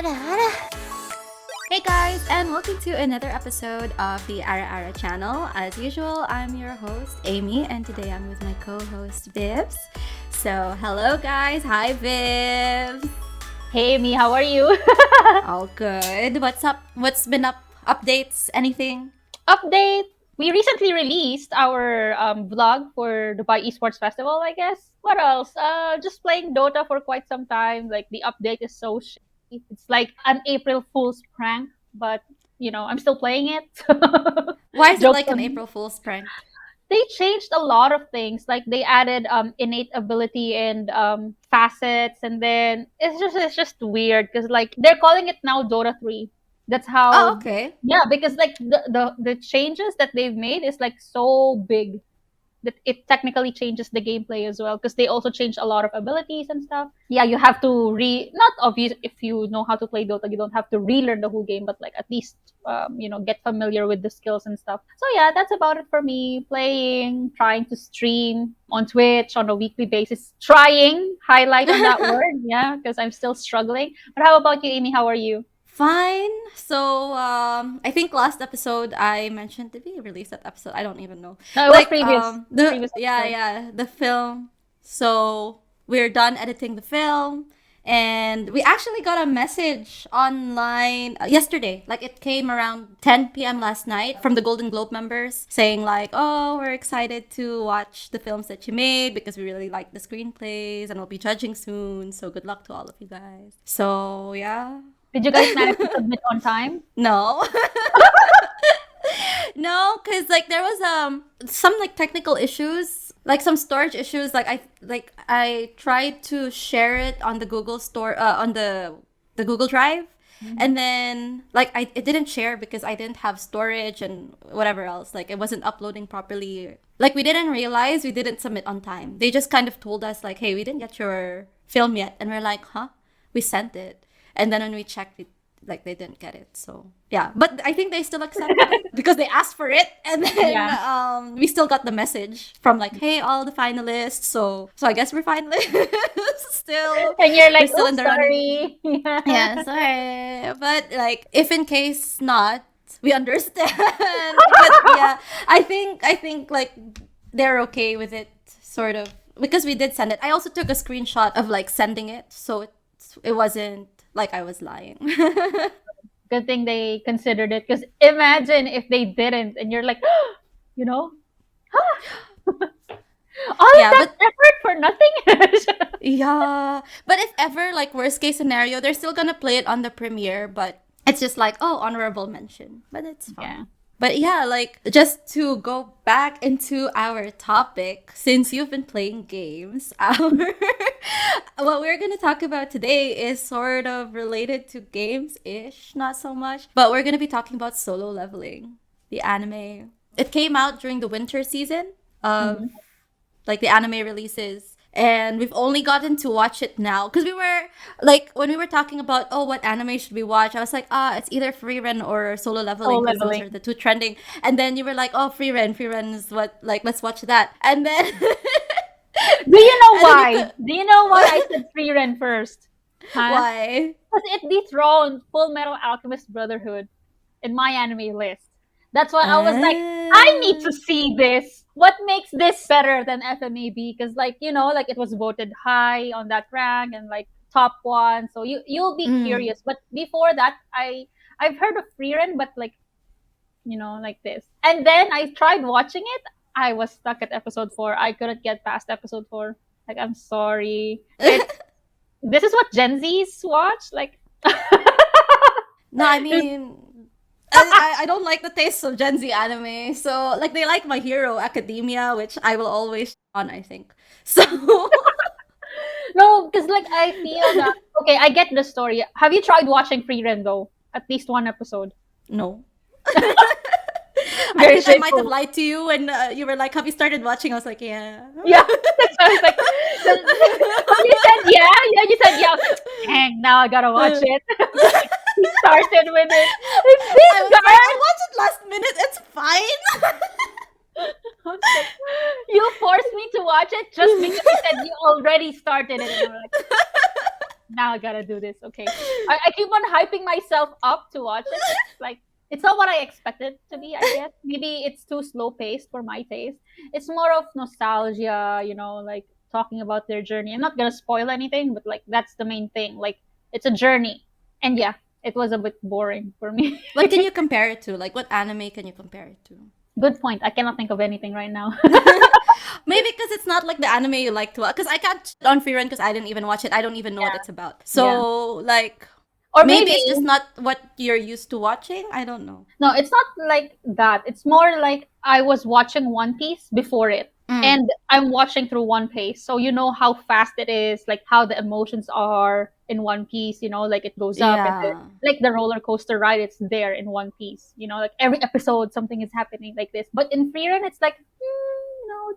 Ara Ara. Hey guys, and welcome to another episode of the Ara Ara Channel. As usual, I'm your host, Amy, and today I'm with my co-host, Vivs. So, hello guys. Hi, Vivs. Hey Amy, how are you? All good. What's up? What's been up? Updates? Anything? Update. We recently released our vlog for Dubai Esports Festival, I guess. What else? Just playing Dota for quite some time. Like, the update is so shitty. It's like an April Fool's prank, but, I'm still playing it. Why is it Jokes like an on- April Fool's prank? They changed a lot of things. Like, they added innate ability and facets, and then it's just weird because, like, they're calling it now Dota 3. That's Oh, how. okay. Yeah, because like the changes that they've made is like so big that it technically changes the gameplay as well, because they also changed a lot of abilities and stuff. Yeah, you have to not obvious if you know how to play Dota, you don't have to relearn the whole game, but like at least get familiar with the skills and stuff. So yeah, that's about it for me. Playing, trying to stream on Twitch on a weekly basis. Trying, highlight on that word, yeah, because I'm still struggling. But how about you, Amy? How are you? Fine. So, I think last episode I mentioned, did we release that episode? I don't even know. No, it was previous. Previous episode. the film. So we're done editing the film, and we actually got a message online yesterday. Like, it came around 10 p.m. last night from the Golden Globe members saying like, "Oh, we're excited to watch the films that you made because we really like the screenplays and we'll be judging soon. So good luck to all of you guys." So yeah. Did you guys manage to submit on time? No. No, because like there was some like technical issues, like some storage issues. I tried to share it on the Google store on the Google Drive, and then like it didn't share because I didn't have storage and whatever else. Like, it wasn't uploading properly. Like, we didn't realize we didn't submit on time. They just kind of told us like, "Hey, we didn't get your film yet," and we're like, "Huh? We sent it." And then when we checked it, like, they didn't get it. So yeah, but I think they still accepted it because they asked for it, and then we still got the message from like, "Hey, all the finalists." So I guess we're finalists still. And you're like, We're still "Oh, in the running. sorry." Yeah, sorry, but like, if in case not, we understand. But yeah, I think like they're okay with it, sort of, because we did send it. I also took a screenshot of like sending it, so it wasn't like I was lying. Good thing they considered it, because imagine if they didn't, and you're like, you know, all Yeah, of that effort for nothing. Yeah, but if ever, like, worst case scenario, they're still gonna play it on the premiere, but it's just like, oh, honorable mention, but it's fine. Yeah. But yeah, like, just to go back into our topic, since you've been playing games, what we're gonna talk about today is sort of related to games-ish, not so much, but we're gonna be talking about Solo Leveling, the anime. It came out during the winter season of like the anime releases, and we've only gotten to watch it now because we were like, when we were talking about, oh, what anime should we watch, I was like, it's either Free Run or Solo Leveling, because those are the two trending. And then you were like, oh, Free Run is what, like, let's watch that. And then Do you know why? Do you know why I said Free Run first? Huh? why? Because it dethroned Full Metal Alchemist Brotherhood in my anime list. That's why I was like, I need to see this. What makes this better than FMAB? Because, like, like, it was voted high on that rank and like top one. So you'll be curious. But before that, I've heard of Free Run, but like, like this. And then I tried watching it. I was stuck at episode 4. I couldn't get past episode 4. Like, I'm sorry. This is what Gen Zs watch? Like, No, I mean, I don't like the taste of Gen Z anime. So, like, they like My Hero Academia, which I will always on, I think. So, no, because like I feel that, okay, I get the story. Have you tried watching Free Run though? At least one episode. no. Very I think I might have shameful. lied to you when you were like, have you started watching? I was like, yeah. Yeah, that's why I was like, you said yeah, you said yeah. Dang, now I gotta watch it. He started with it. It's I this was guy. like, I watched it last minute. It's fine. I was like, you forced me to watch it just because you said you already started it. And I'm like, now I gotta do this. Okay, I keep on hyping myself up to watch it. Like it's not what I expected to be. I guess maybe it's too slow paced for my taste. It's more of nostalgia, like talking about their journey. I'm not gonna spoil anything, but like that's the main thing. Like it's a journey, and yeah, it was a bit boring for me. What can you compare it to? Like, what anime can you compare it to? Good point. I cannot think of anything right now. Maybe because it's not like the anime you like to watch. Because I can't shit on Free Run because I didn't even watch it. I don't even know what Yeah, it's about. yeah. So, like, Or maybe maybe it's just not what you're used to watching. I don't know. no, it's not like that. It's more like I was watching One Piece before it. Mm. And I'm watching through One Piece. So you know how fast it is, like how the emotions are in One Piece, like it goes up and Yeah. like the roller coaster ride, it's there in One Piece. Like every episode something is happening like this. But in Free Run it's like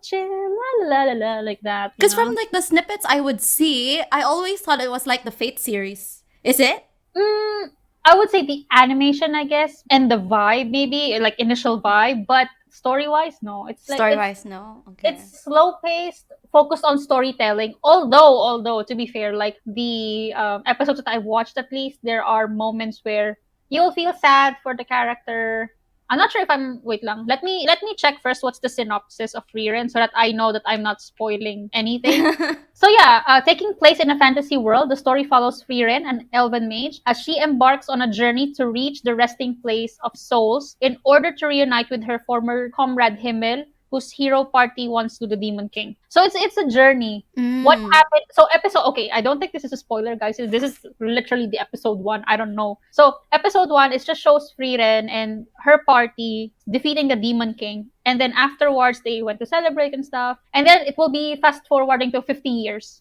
chill, la la la la la, like that, Because from like the snippets I would see, I always thought it was like the Fate series. Is it? Mm, I would say the animation, I guess, and the vibe, maybe like initial vibe, but story wise, no. It's like Story wise, no. Okay. it's slow paced, focused on storytelling. Although to be fair, like the episodes that I've watched, at least there are moments where you'll feel sad for the character. I'm not sure if I'm wait lang. Let me check first what's the synopsis of Rerun so that I know that I'm not spoiling anything. So yeah, taking place in a fantasy world, the story follows Frieren, an elven mage, as she embarks on a journey to reach the resting place of souls in order to reunite with her former comrade Himmel, whose hero party wants to the Demon King. So it's a journey. What Mm. happened? So episode okay, I don't think this is a spoiler, guys. This is literally the episode one. I don't know. So episode one, it just shows Frieren and her party defeating the Demon King, and then afterwards they went to celebrate and stuff. And then it will be fast forwarding to 50 years.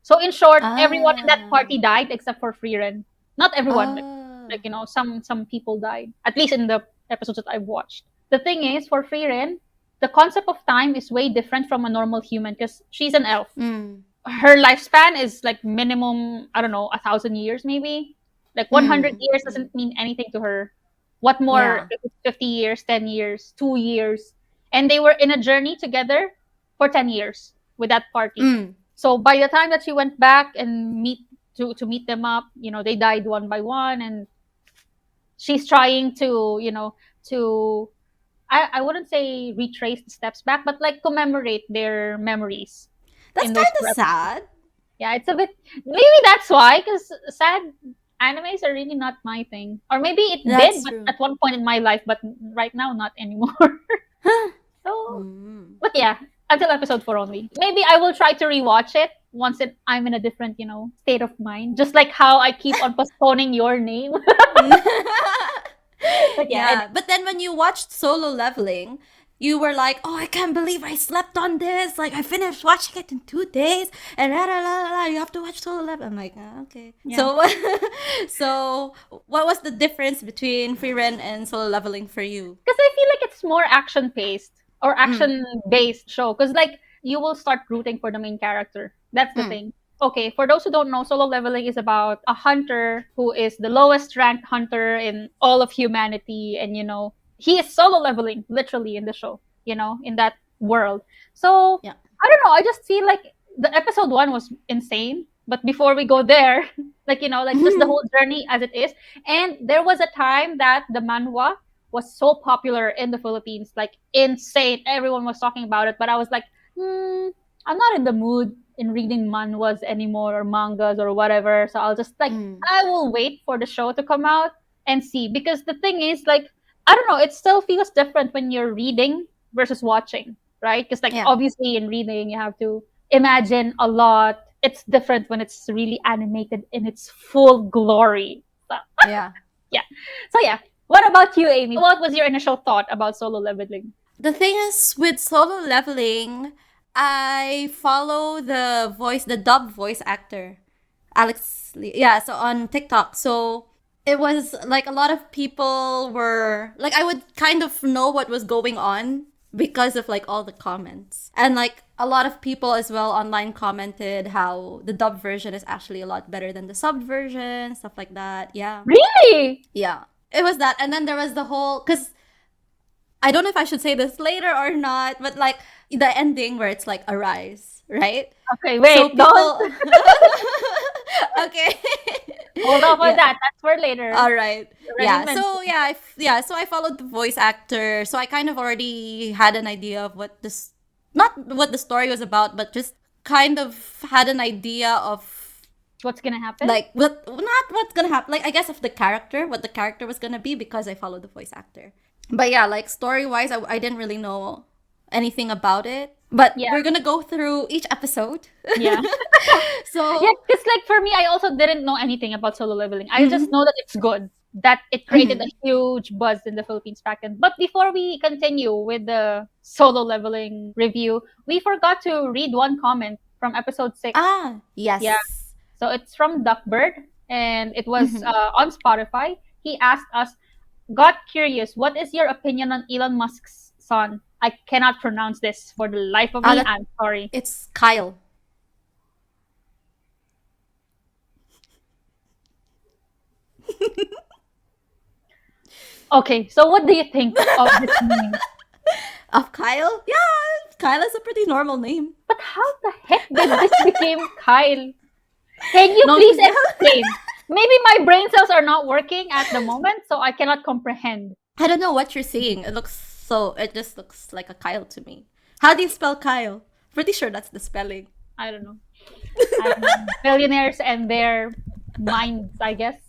So in short, everyone in that Ah. party died except for Frieren. Not everyone, Ah. like some people died. At least in the episodes that I've watched. The thing is, for Frieren, the concept of time is way different from a normal human because she's an elf. Mm. Her lifespan is like minimum, I don't know, 1,000 years maybe. Like 100 Mm. years doesn't mean anything to her. What Yeah. more if it's 50 years, 10 years, 2 years? And they were in a journey together for 10 years with that party. Mm. So by the time that she went back and meet them up, they died one by one, and she's trying to I wouldn't say retrace the steps back, but like commemorate their memories That's in those kind of 4 episodes. sad. Yeah, it's a bit. Maybe that's why, because sad animes are really not my thing. Or maybe it That's did, but true. at one point in my life, but right now not anymore. So, Mm. but yeah, until episode 4 only. Maybe I will try to rewatch it once I'm in a different, state of mind. Just like how I keep on postponing Your Name. But yeah, Yeah, but then when you watched Solo Leveling, you were like, "Oh, I can't believe I slept on this! Like, I finished watching it in 2 days, and la la la la. You have to watch Solo Leveling." I'm like, "Ah, okay." Yeah. So, so what was the difference between Free Rent and Solo Leveling for you? because I feel like it's more action paced or action based show. Because like you will start rooting for the main character. That's the thing. Okay, for those who don't know, Solo Leveling is about a hunter who is the lowest ranked hunter in all of humanity, and he is solo leveling literally in the show. In that world. So Yeah. I don't know. I just feel like the episode one was insane. But before we go there, like just the whole journey as it is, and there was a time that the manhwa was so popular in the Philippines, like insane. Everyone was talking about it, but I was like, I'm not in the mood in reading manhwas anymore or mangas or whatever. So I'll just like I will wait for the show to come out and see, because the thing is like I don't know, it still feels different when you're reading versus watching, right? Because like Yeah. obviously in reading you have to imagine a lot. It's different when it's really animated in its full glory. So, Yeah. so yeah. What about you, Amy? What was your initial thought about Solo Leveling? The thing is, with Solo Leveling, I follow the dub voice actor, Alex Lee. Yeah, so on TikTok. So it was like a lot of people were like, I would kind of know what was going on because of like all the comments. And like a lot of people as well online commented how the dub version is actually a lot better than the sub version, stuff like that. Yeah. Really? Yeah. It was that. And then there was the whole, because I don't know if I should say this later or not, but like the ending where it's like arise, right? Okay, wait, So don't. people Okay. Hold off on Yeah. that. That's for later. All right. You already Yeah. mentioned. So yeah, so I followed the voice actor. So I kind of already had an idea of what this not what the story was about, but just kind of had an idea of What's gonna happen? like what not what's gonna happen. Like I guess of the character, what the character was gonna be because I followed the voice actor. But yeah, like story wise, I didn't really know anything about it. But Yeah. we're gonna go through each episode. Yeah. Yeah, So because like for me, I also didn't know anything about Solo Leveling. I just mhm, know that it's good, that it created a mhm. huge buzz in the Philippines back then. But before we continue with the Solo Leveling review, we forgot to read one comment from episode 6. Yeah, Yes. so it's from Duckbird, and it was Mhm. on Spotify. He asked us, got curious, what is your opinion on Elon Musk's son? I cannot pronounce this for the life of me. That I'm sorry. it's Kyle. Okay, so what do you think of this name? Of Kyle? Yeah, Kyle is a pretty normal name. But how the heck did this become Kyle? Can you No, please yeah. explain? Maybe my brain cells are not working at the moment, so I cannot comprehend. I don't know what you're seeing. It just looks like a Kyle to me. How do you spell Kyle? Pretty sure that's the spelling. I don't know. Billionaires and their minds, I guess.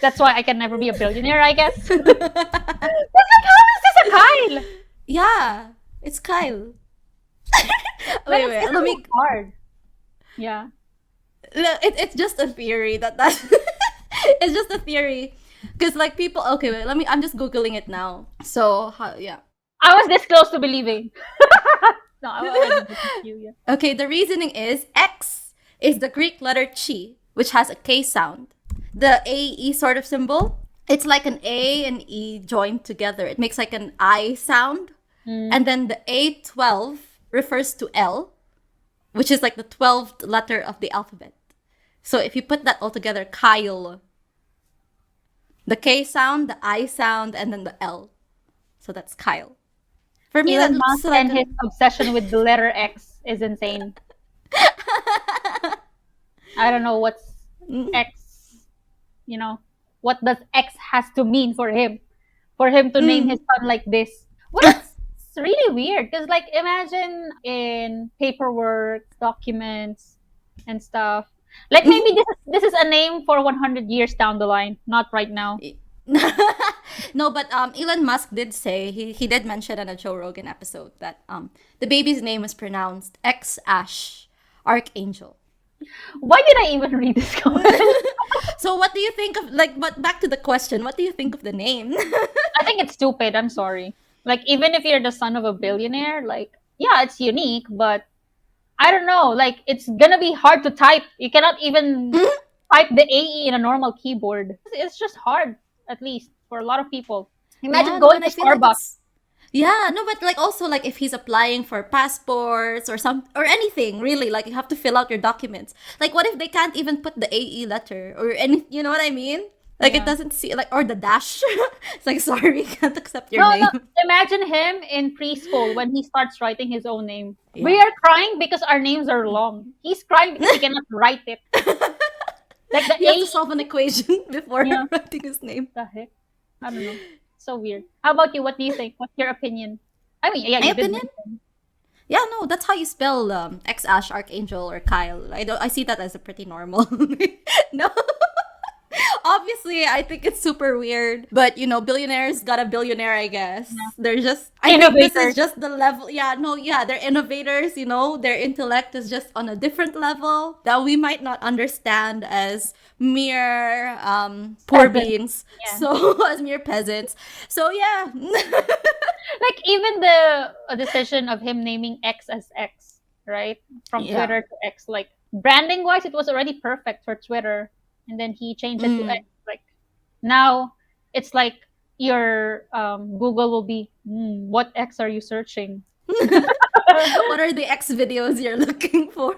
That's why I can never be a billionaire, I guess. It's like, how is this a Kyle? Yeah, it's Kyle. But Wait, it's let really me. hard. Yeah. It's just a theory that it's just a theory because like people. Okay, wait. Let me. I'm just googling it now. So yeah. I was this close to believing. No, I wasn't with you. Yeah. Okay, the reasoning is X is the Greek letter chi, which has a K sound. The AE sort of symbol, it's like an A and E joined together. It makes like an I sound. And then the A12 refers to L, which is like the 12th letter of the alphabet. So if you put that all together, Kyle, the K sound, the I sound, and then the L. So that's Kyle. For me, that Elon looks Musk like and his obsession with the letter X is insane. I don't know what's X, what does X has to mean for him to name his son like this. But it's really weird because, like, imagine in paperwork, documents, and stuff. Like maybe this is a name for 100 years down the line, not right now. No, but Elon Musk did say he did mention on a Joe Rogan episode that the baby's name was pronounced X Ash Archangel. Why did I even read this comment? So what do you think of like but back to the question, what do you think of the name? I think it's stupid. I'm sorry. Like, even if you're the son of a billionaire, like, yeah, it's unique, but I don't know. Like, it's gonna be hard to type. You cannot even type the AE in a normal keyboard. It's just hard, at least for a lot of people. Yeah, Imagine no, going and to I feel like Starbucks. yeah, no, but like also like if he's applying for passports or anything, really, like you have to fill out your documents. Like what if they can't even put the AE letter or any, you know what I mean? Like it Yeah. doesn't see like or the dash. It's like sorry, can't accept your No, name. no. Imagine him in preschool when he starts writing his own name. We Yeah. are crying because our names are long. He's crying because he cannot write it. Like the He has A. to solve an equation before Yeah. writing his name. The heck? I don't know. So weird. How about you? What do you think? What's your opinion? I mean, yeah, My you did opinion? mention. Yeah, no, that's how you spell X Ash Archangel or Kyle. I see that as a pretty normal. No. Obviously, I think it's super weird, but billionaires got a billionaire, I guess. They're just I think this is Innovators. just the level. Yeah, no, yeah, they're innovators, their intellect is just on a different level that we might not understand as mere poor Peasant. beings. Yeah. So as mere peasants. So yeah. Like even the decision of him naming X as X, right? From Yeah. Twitter to X. Like branding wise, it was already perfect for Twitter, and then he changed it to X. Mm. Like now, it's like your Google will be, what X are you searching? What are the X videos you're looking for?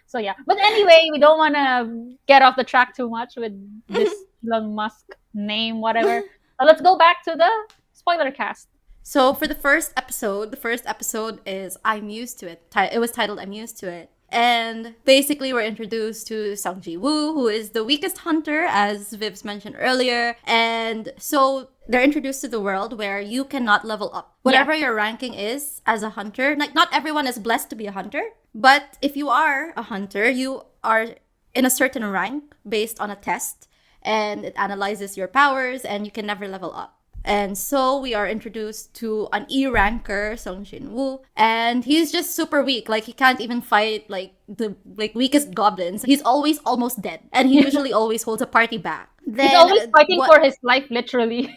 So yeah. But anyway, we don't want to get off the track too much with this Elon Musk name, whatever. So let's go back to the spoiler cast. So for the first episode is I'm Used to It. It was titled I'm Used to It. And basically, we're introduced to Sung Jin-Woo, who is the weakest hunter, as Vivs mentioned earlier. And so they're introduced to the world where you cannot level up. Whatever your ranking is as a hunter, like not everyone is blessed to be a hunter, but if you are a hunter, you are in a certain rank based on a test, and it analyzes your powers, and you can never level up. And so we are introduced to an E ranker, Sung Jin-Woo, and he's just super weak. Like he can't even fight like the weakest goblins. He's always almost dead, and he usually always holds a party back. He's always fighting for his life, literally.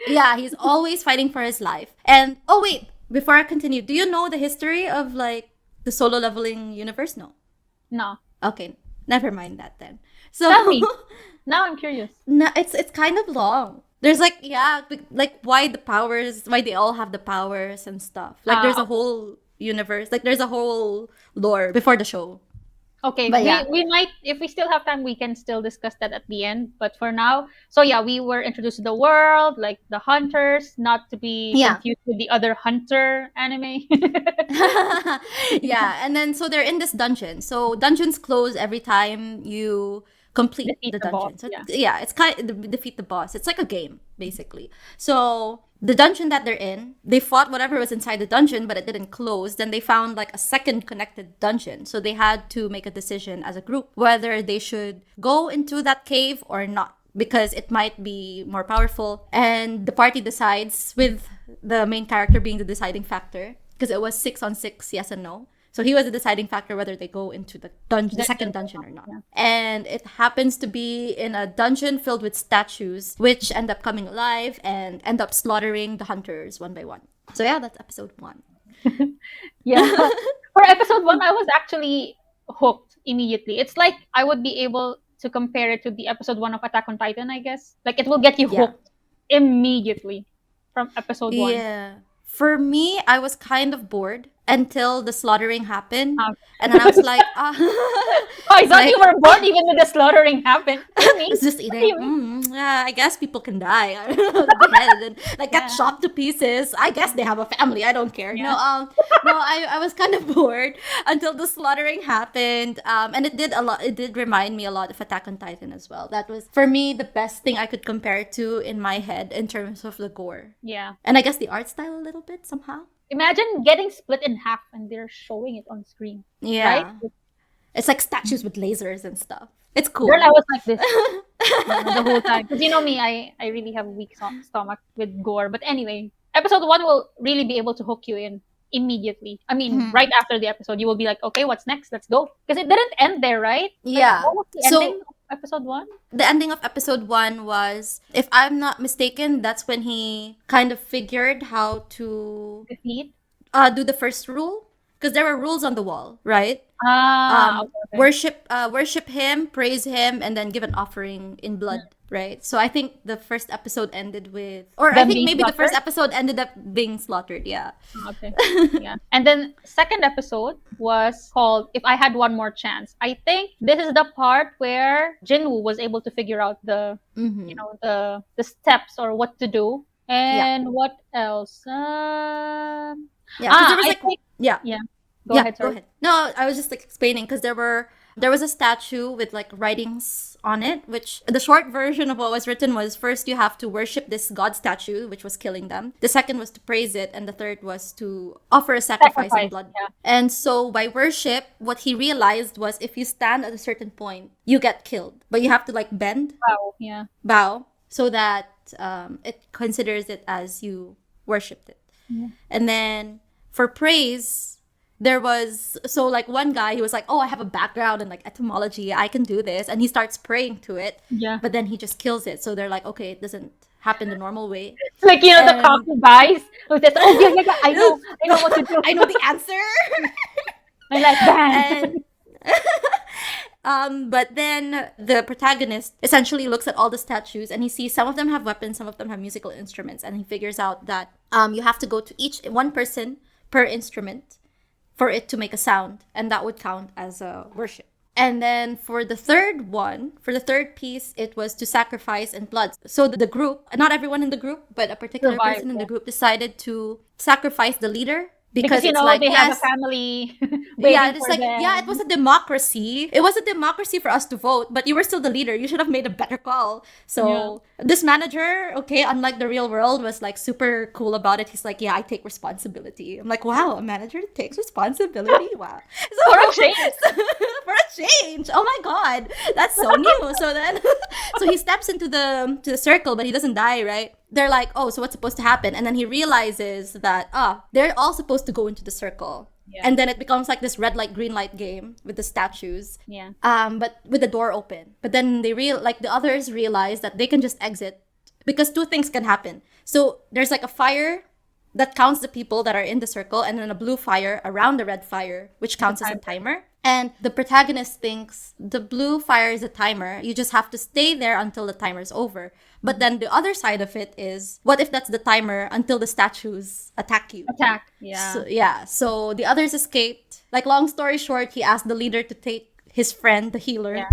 Yeah, he's always fighting for his life. And oh wait, before I continue, do you know the history of like the solo leveling universe? No. Okay, never mind that then. So tell me. Now I'm curious. No, it's kind of long. There's like why they all have the powers and stuff. Like there's a whole universe, like there's a whole lore before the show. Okay, we might, if we still have time, we can still discuss that at the end. But for now, so yeah, we were introduced to the world, like the hunters, not to be confused with the other hunter anime. Yeah, and then so they're in this dungeon. So dungeons close every time you complete the dungeon. So it's kind of defeat the boss. It's like a game basically. So the dungeon that they're in, they fought whatever was inside the dungeon, but it didn't close. Then they found like a second connected dungeon. So they had to make a decision as a group whether they should go into that cave or not, because it might be more powerful. And the party decides, with the main character being the deciding factor, because it was 6-on-6, yes and no. So he was the deciding factor whether they go into the second dungeon or not. Yeah. And it happens to be in a dungeon filled with statues, which end up coming alive and end up slaughtering the hunters one by one. So yeah, that's episode 1. Yeah. For episode 1, I was actually hooked immediately. It's like I would be able to compare it to the episode 1 of Attack on Titan, I guess. Like it will get you hooked immediately from episode 1. Yeah. For me, I was kind of bored until the slaughtering happened. And then I was like, I thought you were bored even when the slaughtering happened. I was just eating. Yeah, I guess people can die. And like get chopped to pieces. I guess they have a family. I don't care. Yeah. I was kind of bored until the slaughtering happened. And it did remind me a lot of Attack on Titan as well. That was, for me, the best thing I could compare it to in my head in terms of the gore. Yeah. And I guess the art style a little bit somehow. Imagine getting split in half and they're showing it on screen. Yeah. Right? It's like statues with lasers and stuff. It's cool. Girl, I was like this the whole time. Because you know me, I really have a weak stomach with gore. But anyway, episode 1 will really be able to hook you in immediately. I mean, right after the episode, you will be like, okay, what's next? Let's go. Because it didn't end there, right? Yeah. What was the ending of episode 1? The ending of episode 1 was, if I'm not mistaken, that's when he kind of figured how to defeat, do the first rule, because there were rules on the wall, right? Okay. Worship him, praise him, and then give an offering in blood, right? So I think the first episode ended with, or I think maybe the first episode ended up being slaughtered. Yeah. Okay. Yeah. And then second episode was called If I Had One More Chance. I think this is the part where Jin-Woo was able to figure out the the steps or what to do. And what else? There was like Go ahead. No, I was just like explaining because there was a statue with like writings on it, which the short version of what was written was, first you have to worship this god statue, which was killing them. The second was to praise it, and the third was to offer a sacrifice in blood. Yeah. And so by worship, what he realized was if you stand at a certain point, you get killed, but you have to like bend, bow, so that it considers it as you worshipped it. Yeah. And then for praise, there was, so like one guy, he was like, oh, I have a background in like etymology, I can do this, and he starts praying to it, but then he just kills it. So they're like, okay, it doesn't happen the normal way. Like, you know, the coffee guys who says, oh yeah, I know what to do. I know the answer. I like that. But then the protagonist essentially looks at all the statues and he sees some of them have weapons, some of them have musical instruments, and he figures out that you have to go to each one person per instrument for it to make a sound, and that would count as a worship. And then for the third piece, it was to sacrifice in blood. So the group, not everyone in the group, but a particular person in the group decided to sacrifice the leader Because because it's they have a yes, family yeah, waiting it's for like, yeah, it them. was a democracy. It was a democracy for us to vote, but you were still the leader. You should have made a better call. Yeah. So this manager, okay, unlike the real world, was like super cool about it. He's like, yeah, I take responsibility. I'm like, wow, a manager takes responsibility. Wow. For a So, change. for a change. Oh my god, that's so new. So then, so he steps into the circle, but he doesn't die, right? They're like, oh, so what's supposed to happen? And then he realizes that they're all supposed to go into the circle. Yeah. And then it becomes like this red light, green light game with the statues. Yeah. But with the door open. But then the others realize that they can just exit because two things can happen. So there's like a fire that counts the people that are in the circle, and then a blue fire around the red fire, which counts as a timer. And the protagonist thinks the blue fire is a timer. You just have to stay there until the timer's over. But then the other side of it is, what if that's the timer until the statues attack you? Attack. Yeah. So, yeah. So the others escaped. Like, long story short, he asked the leader to take his friend, the healer, Yeah.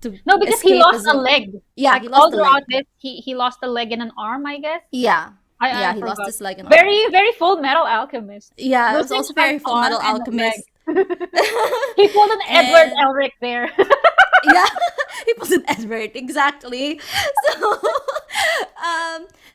to No, because he escape lost as a well. leg. Yeah, Like he all lost the throughout leg. this, he lost a leg and an arm, I guess. Yeah. I He lost forgot. his leg and arm. Very, very Full Metal Alchemist. Yeah, it was Losing also an very Full arm Metal and a Alchemist. leg. He pulled an Edward And Elric there. yeah, he wasn't Edward, exactly. So,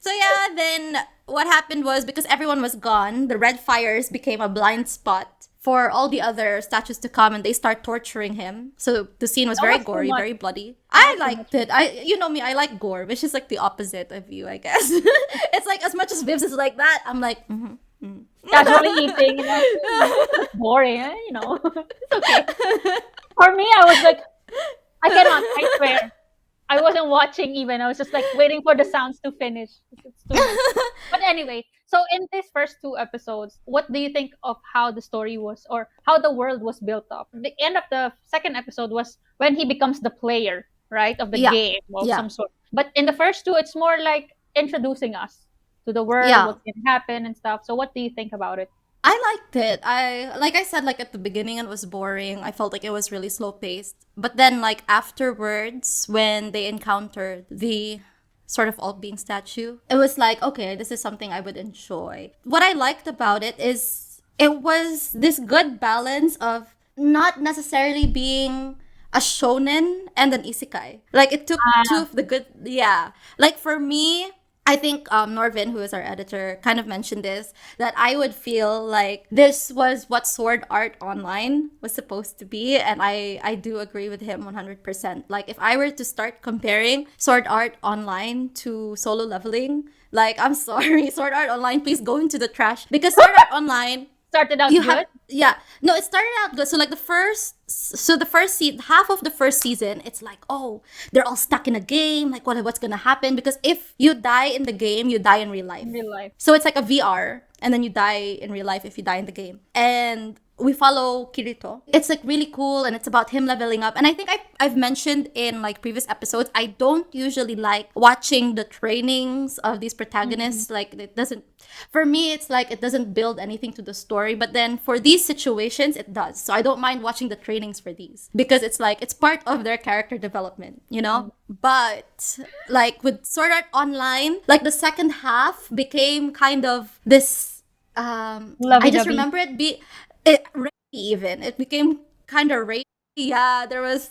so yeah, then what happened was, because everyone was gone, the red fires became a blind spot for all the other statues to come, and they start torturing him. So the scene was That very was too gory, much. very bloody. That I was too liked it. You know me, I like gore, which is like the opposite of you, I guess. It's like, as much as Vivs is like that, I'm like, Casually eating, it's boring, It's okay. For me, I was like, I cannot, I swear. I wasn't watching even. I was just like waiting for the sounds to finish. It's too much. But anyway, so in these first two episodes, what do you think of how the story was, or how the world was built up? The end of the second episode was when he becomes the player, right, of the Yeah. game of Yeah. some sort. But in the first two, it's more like introducing us to the world, Yeah. what's going to happen and stuff. So what do you think about it? I liked it. Like I said, like at the beginning, it was boring. I felt like it was really slow paced. But then, like afterwards, when they encountered the sort of all being statue, it was like, okay, this is something I would enjoy. What I liked about it is it was this good balance of not necessarily being a shonen and an isekai. Like, it took two of the good, yeah. Like, for me, I think Norvin, who is our editor, kind of mentioned this, that I would feel like this was what Sword Art Online was supposed to be. And I do agree with him 100%. Like, if I were to start comparing Sword Art Online to Solo Leveling, like, I'm sorry, Sword Art Online, please go into the trash. Because Sword Art Online, Started out you good. have, yeah, no, it started out good. So like half of the first season, it's like, oh, they're all stuck in a game, like what's gonna happen, because if you die in the game, you die in real life. In real life. So it's like a VR, and then you die in real life if you die in the game. And we follow Kirito. It's like really cool, and it's about him leveling up. And I think I've mentioned in like previous episodes, I don't usually like watching the trainings of these protagonists. Like, it doesn't, for me, it's like it doesn't build anything to the story. But then for these situations, it does. So I don't mind watching the trainings for these, because it's like, it's part of their character development, you know? But like with Sword Art Online, like the second half became kind of this, I just Lovey-dovey. remember it became kind of rapey. Yeah, there was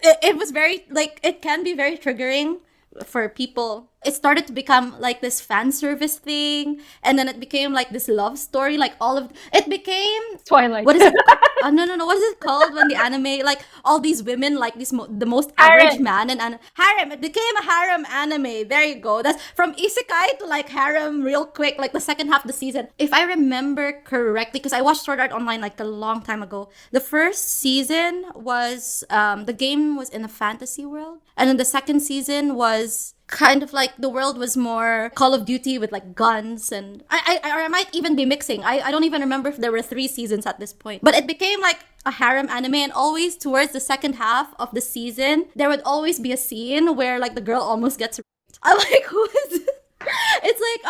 it was very, like, it can be very triggering for people. It started to become like this fan service thing, and then it became like this love story. Like, all of it became, Twilight. what is it? No. What is it called when the anime, like, all these women, like the most average Harem. man and harem? It became a harem anime. There you go. That's from isekai to like harem real quick. Like the second half of the season, if I remember correctly, because I watched Sword Art Online like a long time ago. The first season was the game was in a fantasy world, and then the second season was kind of like the world was more Call of Duty with like guns, and I might even be mixing. I don't even remember if there were 3 seasons at this point. But it became like a harem anime, and always towards the second half of the season, there would always be a scene where like the girl almost gets raped. I'm like, who is this? It's like,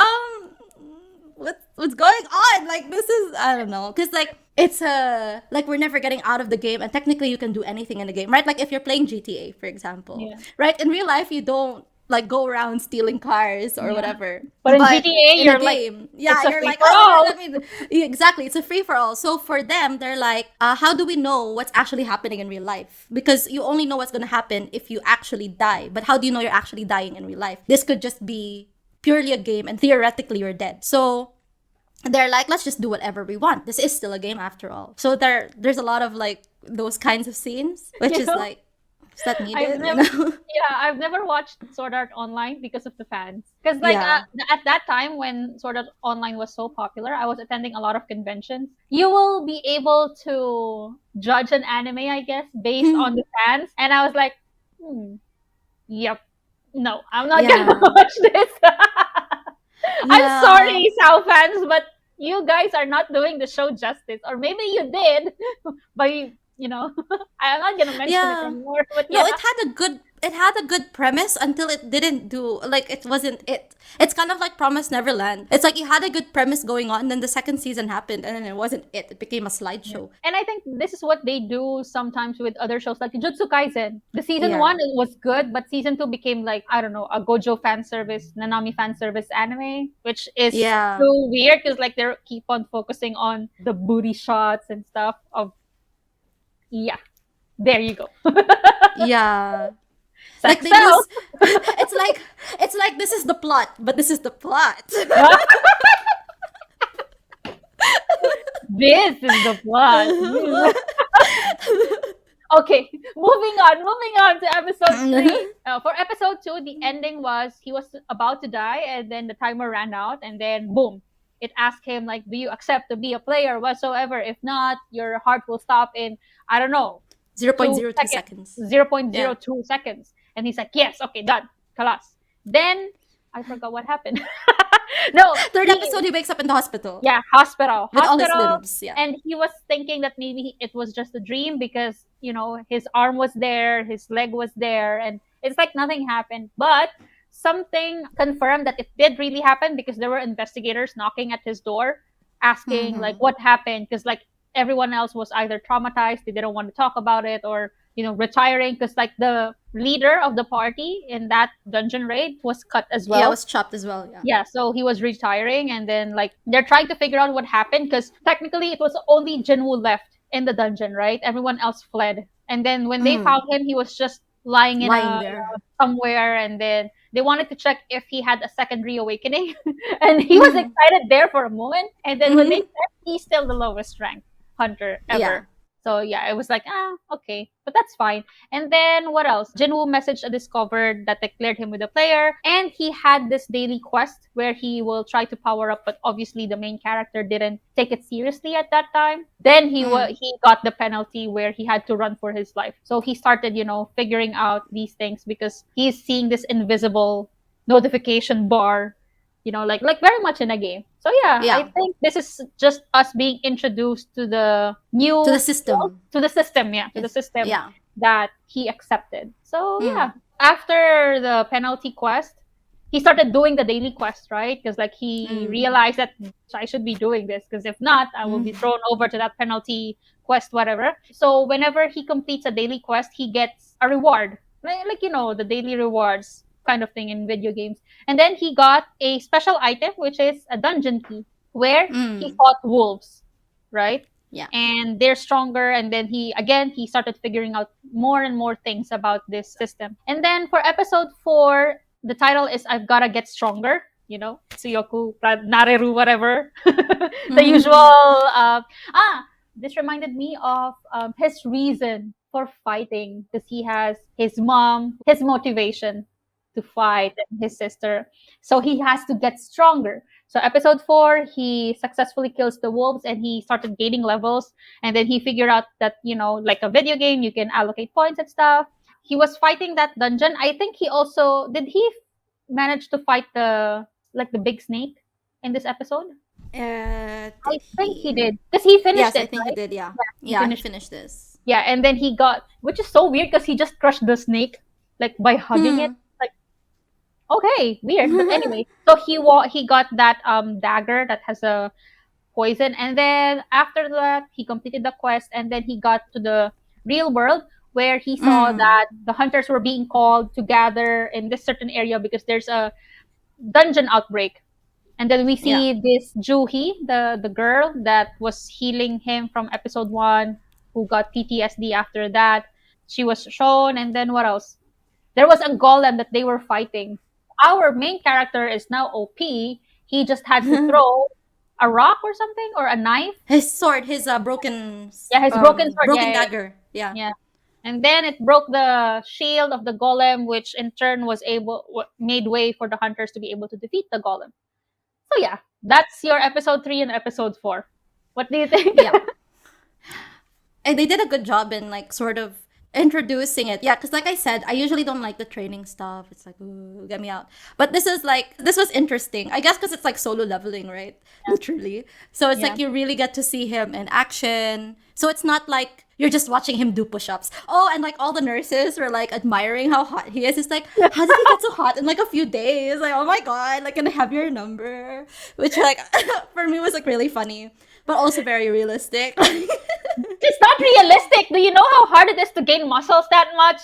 what's going on? Like, this is, I don't know, because like it's like we're never getting out of the game, and technically you can do anything in the game, right? Like if you're playing GTA, for example, Yeah. right? In real life, you don't like go around stealing cars or Yeah. whatever. But in GTA, in a you're like, game, it's yeah, a you're free like, for oh, all. let me. Yeah, exactly, it's a free for all. So for them, they're like, how do we know what's actually happening in real life? Because you only know what's gonna happen if you actually die. But how do you know you're actually dying in real life? This could just be purely a game, and theoretically you're dead. So they're like, let's just do whatever we want. This is still a game after all. So there's a lot of like those kinds of scenes, which You is know, like, is that I've needed? You never, know? yeah, I've never watched Sword Art Online because of the fans. Because like Yeah. at that time when Sword Art Online was so popular, I was attending a lot of conventions. You will be able to judge an anime, I guess, based on the fans, and I was like, yep, no, I'm not gonna Yeah. watch this. I'm Yeah. sorry, Sao fans, but you guys are not doing the show justice. Or maybe you did, but I'm not gonna mention it Yeah. anymore. But No, yeah, it had a good premise until it didn't do, like, it wasn't it. It's kind of like Promise Neverland. It's like you had a good premise going on, then the second season happened, and then it wasn't it. It became a yeah. slideshow. And I think this is what they do sometimes with other shows like Jujutsu Kaisen. The season Yeah. one it was good, but season two became like, I don't know, a Gojo fan service, Nanami fan service anime, which is Yeah. so weird because like they keep on focusing on the booty shots and stuff of, yeah. There you go. Yeah. Like Sex they sells. lose. It's like this is the plot, but this is the plot. This is the plot. Okay, moving on to episode 3. For episode 2, the ending was he was about to die, and then the timer ran out, and then boom, it asked him like, "Do you accept to be a player whatsoever? If not, your heart will stop in, I don't know, 0.02 2 seconds, seconds. zero point Yeah. zero 0.02 seconds." And he's like, "Yes, okay, done, kalas." Then I forgot what happened. No, Third episode, he wakes up in the hospital. yeah, hospital, With all his hospital. limbs. Yeah. And he was thinking that maybe it was just a dream because his arm was there, his leg was there, and it's like nothing happened. But something confirmed that it did really happen because there were investigators knocking at his door, asking like what happened, because like everyone else was either traumatized, they didn't want to talk about it, or retiring because like the leader of the party in that dungeon raid was cut as well. Yeah, it was chopped as well. Yeah. Yeah, so he was retiring, and then like they're trying to figure out what happened because technically it was only Jinwoo left in the dungeon, right? Everyone else fled, and then when they found him, he was just lying in Lying there. somewhere, and then they wanted to check if he had a second reawakening, and he was excited there for a moment, and then when they checked, he's still the lowest ranked hunter ever. Yeah. So yeah, it was like, okay, but that's fine. And then what else? Jinwoo messaged a discovered that declared him with a player, and he had this daily quest where he will try to power up, but obviously the main character didn't take it seriously at that time. Then he got the penalty where he had to run for his life. So he started, figuring out these things because he's seeing this invisible notification bar, like very much in a game. So yeah, I think this is just us being introduced to the new To the system. to the system that he accepted. So yeah, after the penalty quest, he started doing the daily quest, right? Because like he realized that I should be doing this because if not, I will be thrown over to that penalty quest, whatever. So whenever he completes a daily quest, he gets a reward, like the daily rewards kind of thing in video games. And then he got a special item, which is a dungeon key, where he fought wolves, right? Yeah. And they're stronger. And then he started figuring out more and more things about this system. And then for episode 4, the title is I've Gotta Get Stronger. Suyoku, Nareru, whatever. The usual. This reminded me of his reason for fighting because he has his mom, his motivation to fight, and his sister. So he has to get stronger. So episode 4, he successfully kills the wolves and he started gaining levels. And then he figured out that, like a video game, you can allocate points and stuff. He was fighting that dungeon. I think did he manage to fight the big snake in this episode? I think he did. Because he finished it. I think right? he did, yeah. He finished this. Yeah, and then he got, which is so weird because he just crushed the snake, like by hugging it. Okay, weird. But anyway, so he got that dagger that has a poison, and then after that he completed the quest, and then he got to the real world where he saw that the hunters were being called to gather in this certain area because there's a dungeon outbreak. And then we Yeah. see this Juhi, the girl that was healing him from episode 1, who got PTSD after that. She was shown, and then what else? There was a golem that they were fighting. Our main character is now OP. He just had to throw a rock or something, or a knife. His sword, his broken Yeah, his broken sword. broken Yeah, dagger. Yeah. yeah. And then it broke the shield of the golem, which in turn made way for the hunters to be able to defeat the golem. So yeah, that's your episode 3 and episode 4. What do you think? Yeah. And they did a good job in like sort of introducing it. Yeah, because like I said, I usually don't like the training stuff. It's like, ooh, get me out. But this was interesting. I guess because it's like solo leveling, right? Yeah. Literally. So it's like you really get to see him in action. So it's not like you're just watching him do push-ups. Oh, and like all the nurses were like admiring how hot he is. It's like, how did he get so hot in like a few days? Like, oh my God, like, can I have your number? Which like, for me was like really funny, but also very realistic. It's not realistic. Do you know how hard it is to gain muscles that much?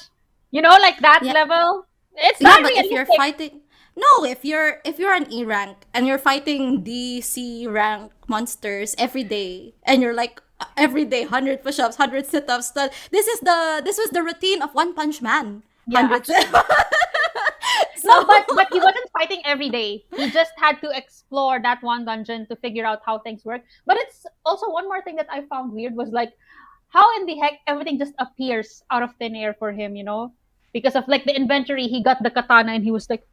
You know, like that level? It's not realistic. If you're fighting... No, if you're an E rank and you're fighting DC rank monsters every day, and you're like every day 100 push-ups, 100 sit-ups, this was the routine of One Punch Man. Yeah, 100 So, no, but he wasn't fighting every day. He just had to explore that one dungeon to figure out how things work. But it's also one more thing that I found weird was like, how in the heck everything just appears out of thin air for him, you know? Because of like the inventory, he got the katana and he was like,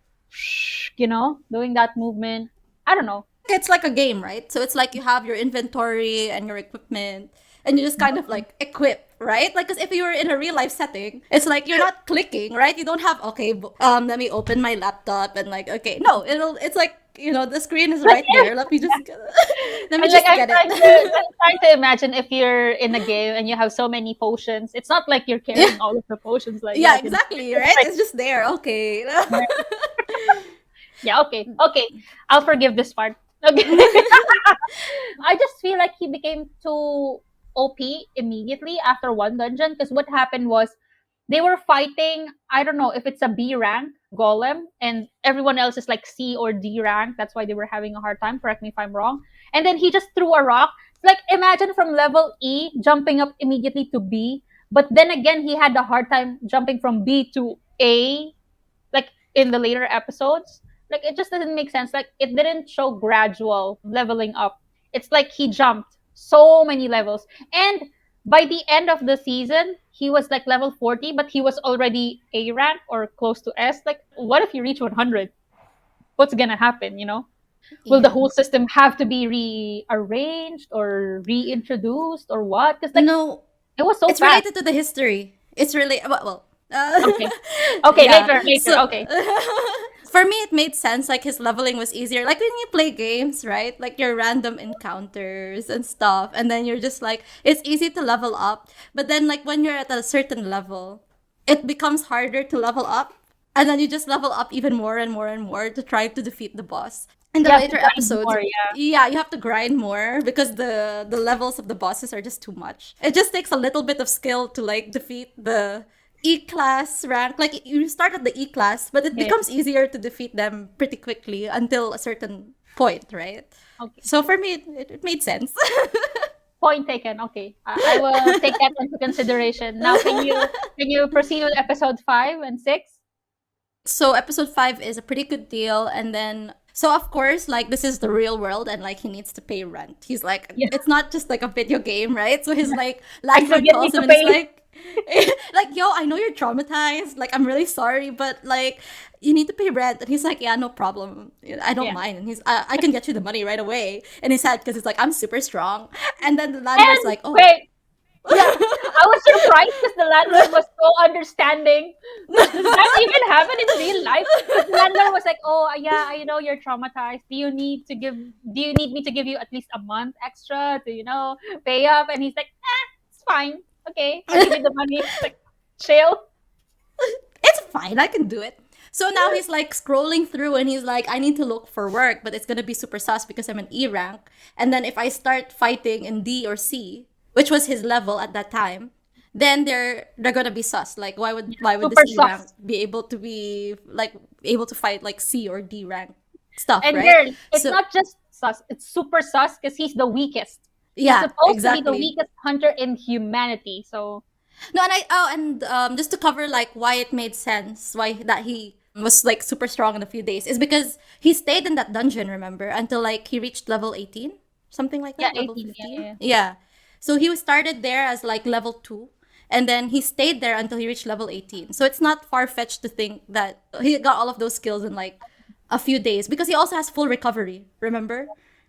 you know, doing that movement. I don't know. It's like a game, right? So it's like you have your inventory and your equipment, and you just kind of like equip, right? Like, because if you were in a real life setting, it's like you're not clicking, right? You don't have, okay, let me open my laptop and like, okay, no, it's like, you know, the screen is right there. Let me just get it. I'm trying to imagine if you're in a game and you have so many potions. It's not like you're carrying all of the potions. Like yeah, exactly, right? It's just there. Okay. Yeah, okay. I'll forgive this part. Okay. I just feel like he became too OP immediately after one dungeon, because what happened was they were fighting, I don't know if it's a B rank golem, and everyone else is like C or D rank. That's why they were having a hard time. Correct me if I'm wrong. And then he just threw a rock. Like, imagine from level E jumping up immediately to B. But then again, he had a hard time jumping from B to A, like in the later episodes. Like, it just doesn't make sense. Like, it didn't show gradual leveling up. It's like he jumped so many levels. And by the end of the season, he was like level 40, but he was already A rank or close to S. Like, what if you reach 100? What's gonna happen, you know? Yeah. Will the whole system have to be rearranged or reintroduced or what? Because like, no, it was so it's fast. Related to the history. It's really okay, yeah. later. So, okay. For me, it made sense. Like, his leveling was easier. Like when you play games, right? Like your random encounters and stuff, and then you're just like, it's easy to level up. But then, like when you're at a certain level, it becomes harder to level up, and then you just level up even more and more and more to try to defeat the boss. In the later episodes, more, you have to grind more because the levels of the bosses are just too much. It just takes a little bit of skill to like defeat the E-class rank. Like, you start at the E-class, but it becomes easier to defeat them pretty quickly until a certain point, right? Okay. So for me, it made sense. Point taken. Okay, I will take that into consideration. Now, can you proceed with episode 5 and 6? So episode 5 is a pretty good deal, and then so of course, like, this is the real world, and like he needs to pay rent. He's like, it's not just like a video game, right? So his like landlord calls him and he's like, like, yo, I know you're traumatized. Like, I'm really sorry, but like, you need to pay rent. And he's like, yeah, no problem. I don't mind. And he's, I can get you the money right away. And he's sad because he's like, I'm super strong. And then the landlord's like, oh. Wait. Yeah, I was surprised because the landlord was so understanding. Does that even happen in real life? The landlord was like, "Oh, yeah, I know you're traumatized. Do you need me to give you at least a month extra to, you know, pay up?" And he's like, "It's fine. Okay, I'll give you the money." It's like, chill. It's fine. I can do it. So now he's like scrolling through and he's like, I need to look for work, but it's gonna be super sus because I'm an E rank. And then if I start fighting in D or C, which was his level at that time, then they're gonna be sus. Like why would Super this E rank sus. be able to be like able to fight like C or D rank stuff, And right? girl, it's So not just sus, it's super sus because he's the weakest. He's yeah, supposed to be the exactly. weakest hunter in humanity. So No, and just to cover like why it made sense, why that he was like super strong in a few days is because he stayed in that dungeon, remember, until like he reached level 18, something like yeah, that, level 18. 15. Yeah. Yeah. So he was started there as like level 2 and then he stayed there until he reached level 18. So it's not far-fetched to think that he got all of those skills in like a few days because he also has full recovery, remember?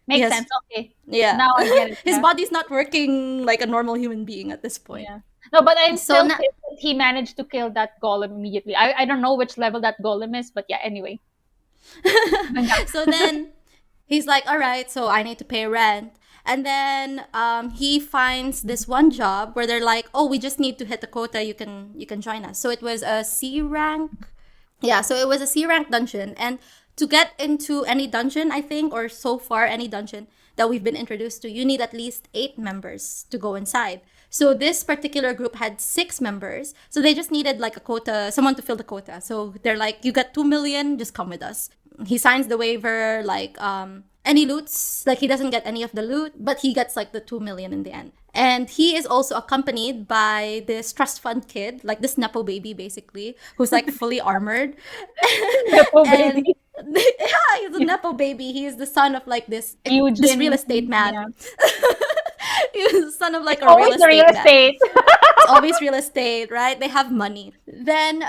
He Makes has sense. Okay. yeah. Now I get it. His Yeah. body's not working like a normal human being at this point. Yeah. No, but I'm So still now pissed that he managed to kill that golem immediately. I don't know which level that golem is, but yeah, anyway. so then he's like, all right, so I need to pay rent. And then he finds this one job where they're like, oh, we just need to hit the quota. You can join us. So it was a C rank. Yeah, so it was a C rank dungeon. And to get into any dungeon, I think, or so far any dungeon that we've been introduced to, you need at least 8 members to go inside. So this particular group had 6 members. So they just needed like a quota, someone to fill the quota. So they're like, you got 2 million, just come with us. He signs the waiver, like any loots, like he doesn't get any of the loot, but he gets like the 2 million in the end. And he is also accompanied by this trust fund kid, like this Nepo baby basically, who's like fully armored. Nepo and baby. yeah, he's a Nepo baby. He is the son of like this real Eugene. estate Yeah. man. He's the son of like It's a real always the real estate man. estate. It's always real estate, right? They have money. Then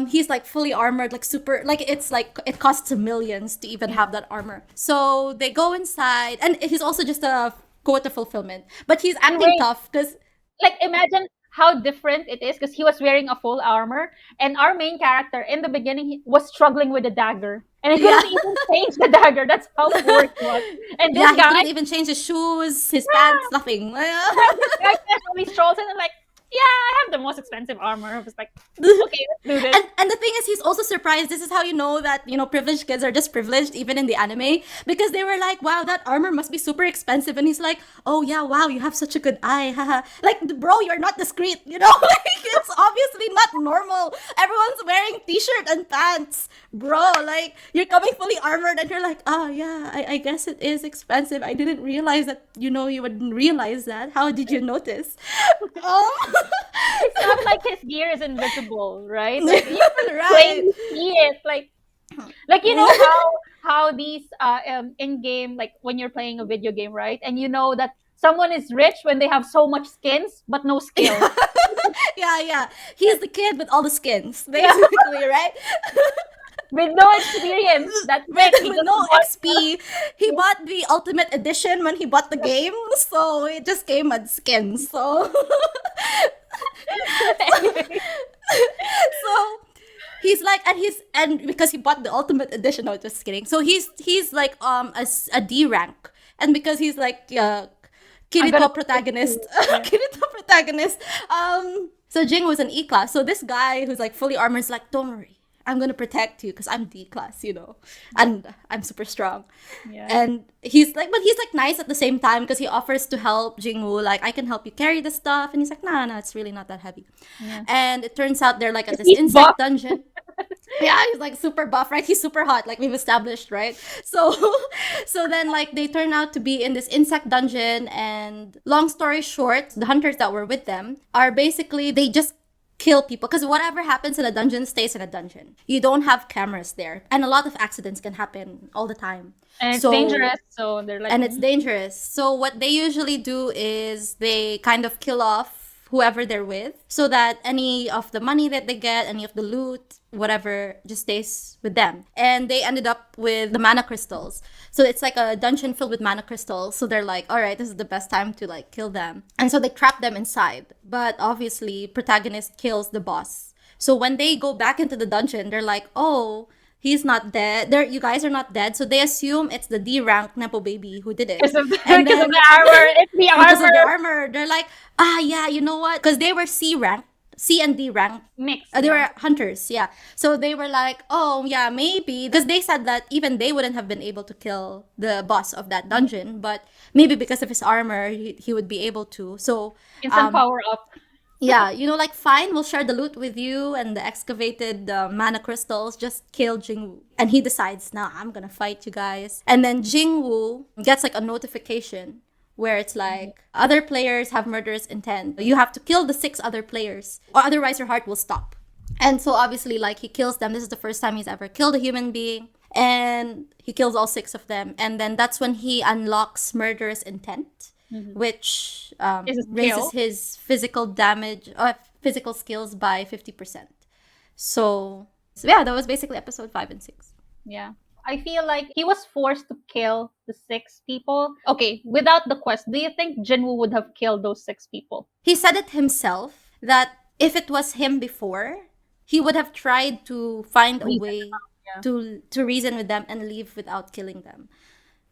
he's like fully armored, like super, like it's like it costs millions to even have that armor. So they go inside, and he's also just a quota fulfillment, but he's And acting wait, tough because like imagine how different it is because he was wearing a full armor, and our main character in the beginning was struggling with a dagger, and he yeah, couldn't even change the dagger. That's how poor he was. And this yeah, he guy, couldn't even change his shoes, his pants, nothing. this guy casually strolls in and like, yeah, I have the most expensive armor. I was like, okay, let's do this. And the thing is, he's also surprised. This is how you know that privileged kids are just privileged, even in the anime, because they were like, "Wow, that armor must be super expensive," and he's like, "Oh yeah, wow, you have such a good eye, haha." Like, bro, you're not discreet, like it's obviously not normal. Everyone's wearing t-shirt and pants, bro. Like you're coming fully armored, and you're like, "Oh yeah, I guess it is expensive. I didn't realize that. You wouldn't realize that. How did you notice?" Um, It's not like his gear is invisible, right? Like you can right. plainly see it. Like you know how these in game, like when you're playing a video game, right? And you know that someone is rich when they have so much skins but no skill. Yeah. He's the kid with all the skins, Yeah, basically, right? with no experience. That's with, it. He with just no bought XP. He bought the Ultimate Edition when he bought the game, so it just came with skins. So, anyway. so he's like, and because he bought the Ultimate Edition. No, just kidding. So he's like a D rank, and because he's like I'm gonna Kirito protagonist, yeah. Kirito protagonist. So Jing was an E class. So this guy who's like fully armored is like, don't worry, I'm gonna protect you because I'm D class, and I'm super strong. Yeah. And he's like, but he's like nice at the same time because he offers to help Jing-Woo, like, I can help you carry the stuff, and he's like, nah, it's really not that heavy. Yeah. And it turns out they're like at this He's insect buff. dungeon. Yeah, he's like super buff, right? He's super hot, like we've established, right? So, so then like they turn out to be in this insect dungeon, and long story short, the hunters that were with them are basically they just kill people because whatever happens in a dungeon stays in a dungeon. You don't have cameras there, and a lot of accidents can happen all the time. And it's So- dangerous, so they're like, and it's dangerous. So what they usually do is they kind of kill off whoever they're with so that any of the money that they get, any of the loot, whatever, just stays with them. And they ended up with the mana crystals. So it's like a dungeon filled with mana crystals. So they're like, all right, this is the best time to like kill them. And so they trap them inside. But obviously, protagonist kills the boss. So when they go back into the dungeon, they're like, oh, he's not dead. You guys are not dead. So they assume it's the D rank Nepo baby who did it. because of the, And because of then- the armor. It's the because of the armor armor. They're like, yeah, you know what? Because they were C rank, C and D rank. mix. They were hunters, yeah. So they were like, oh, yeah, maybe. Because they said that even they wouldn't have been able to kill the boss of that dungeon, but maybe because of his armor, he would be able to. So, instant power up. Yeah, like fine, we'll share the loot with you and the excavated mana crystals. Just kill Jingwoo. And he decides, nah, I'm gonna fight you guys. And then Jingwoo gets like a notification where it's like other players have murderous intent. You have to kill the 6 other players, or otherwise your heart will stop. And so obviously, like he kills them. This is the first time he's ever killed a human being, and he kills all 6 of them. And then that's when he unlocks murderous intent, which Is a raises skill. his physical damage, physical skills by 50%. So yeah, that was basically episode 5 and 6. Yeah. I feel like he was forced to kill the 6 people. Okay, without the quest, do you think Jinwoo would have killed those 6 people? He said it himself that if it was him before, he would have tried to find a Reason. way Yeah. to reason with them and leave without killing them.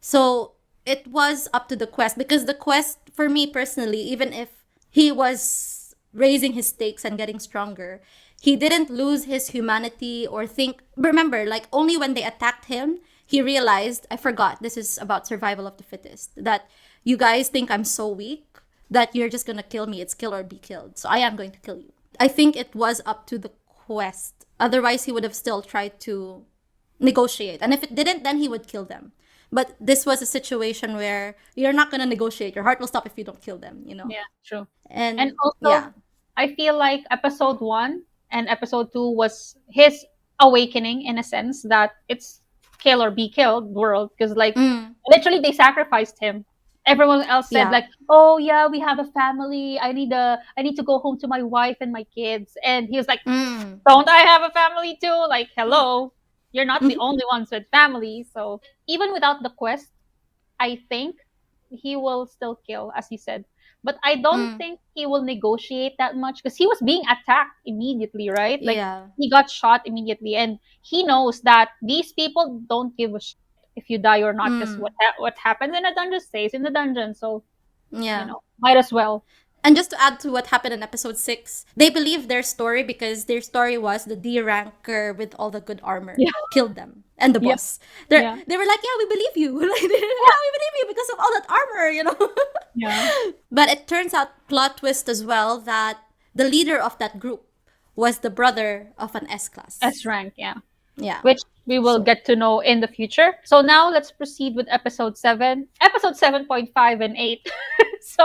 So it was up to the quest, because the quest, for me personally, even if he was raising his stakes and getting stronger, he didn't lose his humanity or think. Remember, like only when they attacked him, he realized, I forgot, this is about survival of the fittest, that you guys think I'm so weak that you're just gonna kill me. It's kill or be killed. So I am going to kill you. I think it was up to the quest. Otherwise, he would have still tried to negotiate. And if it didn't, then he would kill them. But this was a situation where you're not going to negotiate. Your heart will stop if you don't kill them. Yeah, true. And And also, yeah. I feel like episode 1 and episode 2 was his awakening in a sense that it's kill or be killed world, because like literally they sacrificed him. Everyone else said Yeah. like, "Oh yeah, we have a family. I need to go home to my wife and my kids." And he was like, "Don't I have a family too? Like, hello. You're not the only ones with family." So, even without the quest, I think he will still kill, as you said. But I don't think he will negotiate that much because he was being attacked immediately, right? Like Yeah. he got shot immediately, and he knows that these people don't give a shit if you die or not. Because what happens in a dungeon stays in the dungeon. So Yeah. might as well. And just to add to what happened in episode 6, they believed their story because their story was the D ranker with all the good armor Yeah. killed them and the Yeah. boss. Yeah. They were like, yeah, we believe you. Like, yeah, we believe you because of all that armor. Yeah. But it turns out, plot twist as well, that the leader of that group was the brother of an S class. S rank, yeah. Yeah. Which we will So- get to know in the future. So now let's proceed with episode 7. Episode 7.5 and 8. So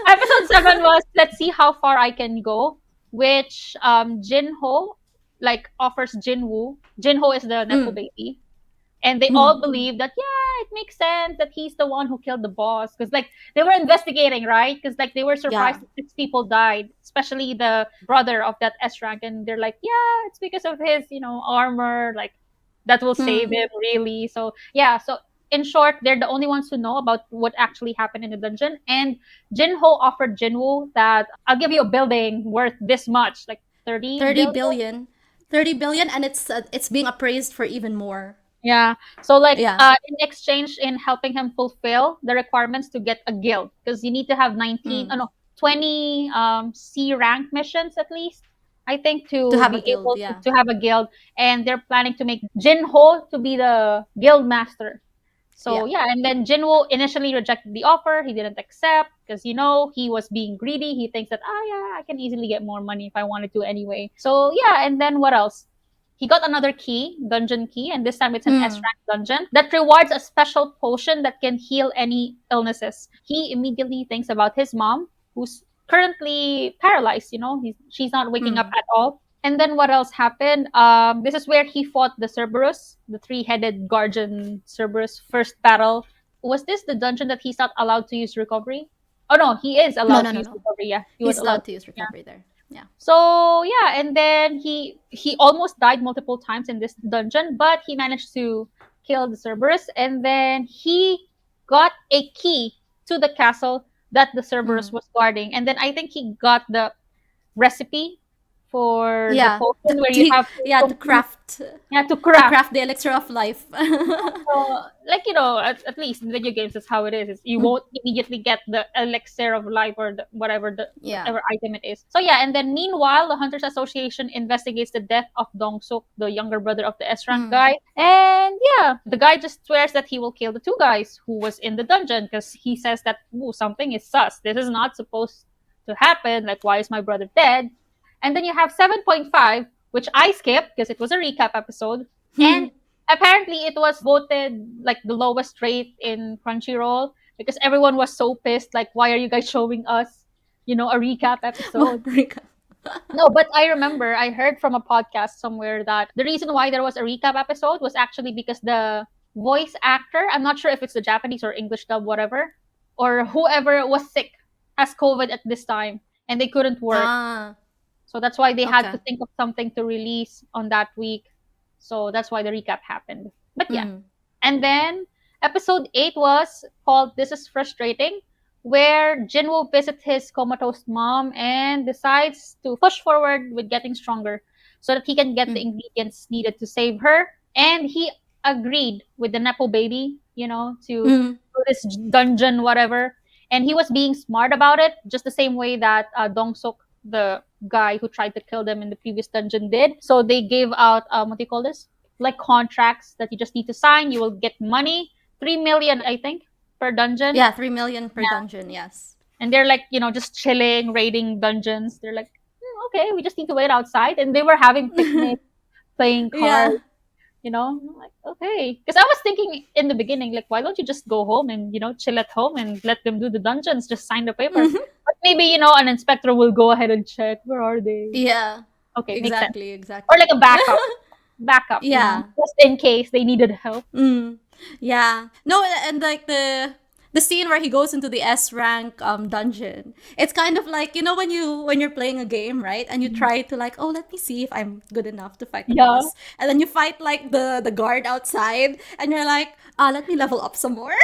episode 7 was let's see how far I can go, which Jinho like offers Jinwoo. Jinho is the Nepo baby. And they all believe that, yeah, it makes sense that he's the one who killed the boss. Because, like, they were investigating, right? Because, like, they were surprised that 6 people died, especially the brother of that S rank. And they're like, yeah, it's because of his, armor. Like, that will save him, really. So, yeah. So, in short, they're the only ones who know about what actually happened in the dungeon. And Jinho offered Jinwoo that I'll give you a building worth this much, like 30 billion. 30 billion, and it's being appraised for even more. Yeah. So like Yeah. in exchange in helping him fulfill the requirements to get a guild, because you need to have 20 C rank missions at least, I think, to To have be a guild, able yeah. to have a guild. And they're planning to make Jinho to be the guild master. So yeah, and then Jinwoo initially rejected the offer. He didn't accept because he was being greedy. He thinks that yeah, I can easily get more money if I wanted to anyway. So yeah, and then what else? He got another key, dungeon key, and this time it's an S rank dungeon that rewards a special potion that can heal any illnesses. He immediately thinks about his mom, who's currently paralyzed. She's not waking up at all. And then what else happened? This is where he fought the Cerberus, the 3-headed guardian Cerberus. First battle. Was this the dungeon that he's not allowed to use recovery? Oh no, he is allowed to use recovery. Yeah, He's allowed to use recovery there. Yeah. So yeah, and then he almost died multiple times in this dungeon, but he managed to kill the Cerberus, and then he got a key to the castle that the Cerberus was guarding, and then I think he got the recipe for the potion where you have to craft. Yeah, to To craft. craft the elixir of life. So, like at least in video games, that's how it is. You won't immediately get the elixir of life or whatever item it is. So yeah, and then meanwhile, the Hunters Association investigates the death of Dong-suk, the younger brother of the S rank guy, and yeah, the guy just swears that he will kill the 2 guys who was in the dungeon because he says that something is sus. This is not supposed to happen. Like, why is my brother dead? And then you have 7.5, which I skipped because it was a recap episode. And apparently it was voted like the lowest rate in Crunchyroll because everyone was so pissed. Like, why are you guys showing us, a recap episode? No, but I remember I heard from a podcast somewhere that the reason why there was a recap episode was actually because the voice actor, I'm not sure if it's the Japanese or English dub, whatever, or whoever was sick, has COVID at this time and they couldn't work. So that's why they had to think of something to release on that week. So that's why the recap happened. But yeah. And then episode 8 was called This is Frustrating, where Jin-Woo visits his comatose mom and decides to push forward with getting stronger so that he can get the ingredients needed to save her. And he agreed with the Nepo baby, to do this dungeon, whatever. And he was being smart about it, just the same way that Dong-suk, the guy who tried to kill them in the previous dungeon, did. So they gave out, what do you call this? Like contracts that you just need to sign. You will get money, 3 million, I think, per dungeon. Yeah, 3 million per dungeon, yes. And they're like, just chilling, raiding dungeons. They're like, okay, we just need to wait outside. And they were having picnics, playing cards. I'm like, okay. Because I was thinking in the beginning, like, why don't you just go home and, chill at home and let them do the dungeons, just sign the paper. But maybe, an inspector will go ahead and check, where are they? Yeah. Okay, exactly. Or like a backup. Yeah. Just in case they needed help. Yeah. No, and like the scene where he goes into the S rank dungeon, it's kind of like, when you're playing a game, right, and you try to like, oh, let me see if I'm good enough to fight the boss, and then you fight like the guard outside, and you're like, let me level up some more.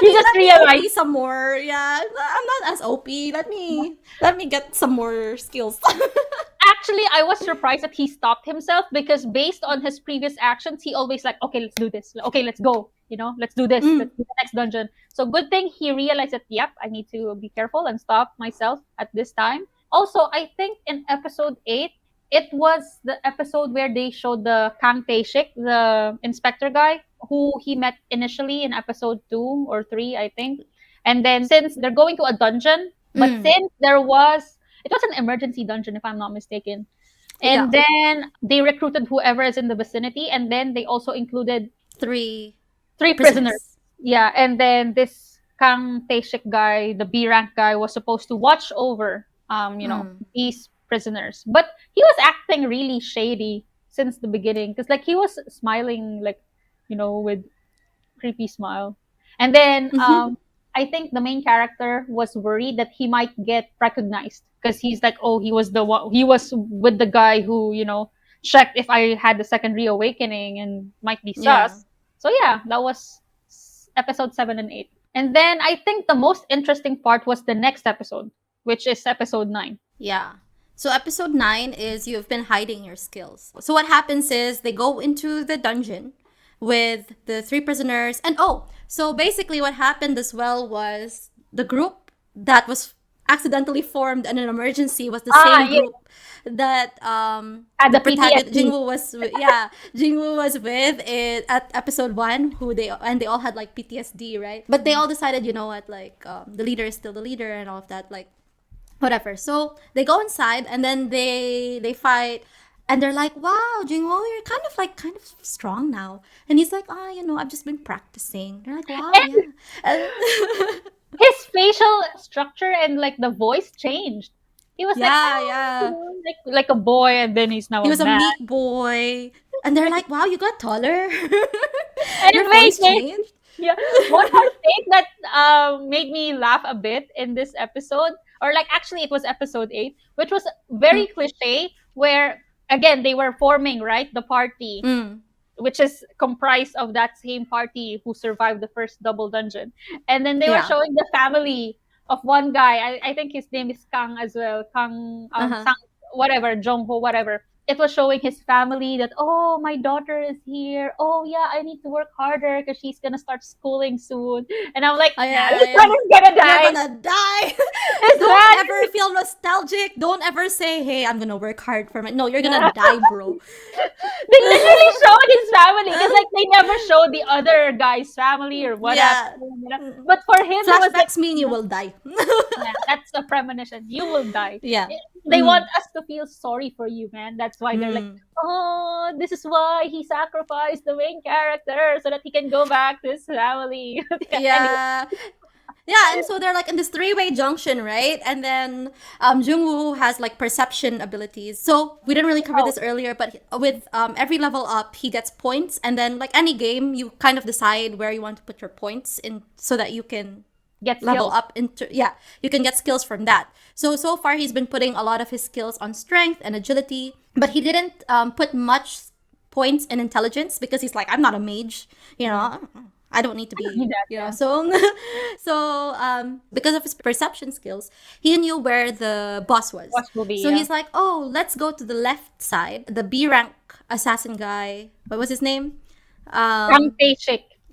You just realize OP some more. Yeah, I'm not as OP. Let me get some more skills. Actually, I was surprised that he stopped himself because based on his previous actions, he always like, okay, let's do this. Okay, let's go. Let's do this. Let's do the next dungeon. So good thing he realized that, yep, I need to be careful and stop myself at this time. Also, I think in episode 8, it was the episode where they showed the Kang Tae-shik, the inspector guy, who he met initially in episode 2 or 3, I think. And then since they're going to a dungeon, but since it was an emergency dungeon, if I'm not mistaken. And then they recruited whoever is in the vicinity, and then they also included three prisoners. Yeah, and then this Kang Tae-shik guy, the B rank guy, was supposed to watch over, these prisoners. But he was acting really shady since the beginning, because like he was smiling like, with creepy smile, and then I think the main character was worried that he might get recognized because he's like, oh, he was with the guy who, checked if I had the second reawakening and might be sus. Yeah. So yeah, that was episode 7 and 8. And then I think the most interesting part was the next episode, which is episode 9. Yeah. So episode 9 is you've been hiding your skills. So what happens is they go into the dungeon with the 3 prisoners. And so basically what happened as well was the group that was accidentally formed in an emergency was the same group that the protagonist Jin-Woo was with, Jin-Woo was with it at episode 1, they all had like PTSD, right? But they all decided, you know what, like the leader is still the leader and all of that, like whatever. So they go inside and then they fight. And they're like, wow, Jin-Woo, you're kind of strong now. And he's like, I've just been practicing. They're like, wow, yeah. His facial structure and like the voice changed. He was like a boy, and then he's now he was a man. Meat boy. And they're like, wow, you got taller. And your voice changed. Yeah. One more thing that made me laugh a bit in this episode, or like actually it was episode 8, which was very cliche, where again, they were forming, right, the party, which is comprised of that same party who survived the first double dungeon. And then they were showing the family of one guy. I think his name is Kang as well. Kang, Sang, whatever, Jongho, whatever. it was showing his family that, oh, my daughter is here. Oh yeah, I need to work harder because she's gonna start schooling soon. And I'm like, Oh, nah, yeah, this yeah, one yeah. is gonna You're die. gonna die. This Don't one. ever feel nostalgic. Don't ever say, hey, I'm gonna work hard for my. No, you're gonna die, bro. They literally showed his family because like they never showed the other guy's family or whatever. Yeah. But for him, it was like, Flashbacks mean you will die. yeah, that's a premonition. You will die. Yeah. They want Mm. us to feel sorry for you, man. That's why they're like, Mm. oh, this is why he sacrificed the main character so that he can go back to his family. Anyway, Yeah. Yeah, and so they're like in this three-way junction, right? And then Jung-woo has like perception abilities. So we didn't really cover oh, this earlier, but with every level up, he gets points. And then like any game, you kind of decide where you want to put your points in so that you can get level skills. up into, yeah, you can get skills from that. So far he's been putting a lot of his skills on strength and agility, but he didn't put much points in intelligence because he's like, I'm not a mage, you know, I don't need to be, Need that, you know. yeah. So because of his perception skills, he knew where the boss was. Watch movie, So yeah. he's like, oh, let's go to the left side. The B rank assassin guy, what was his name? Rampage.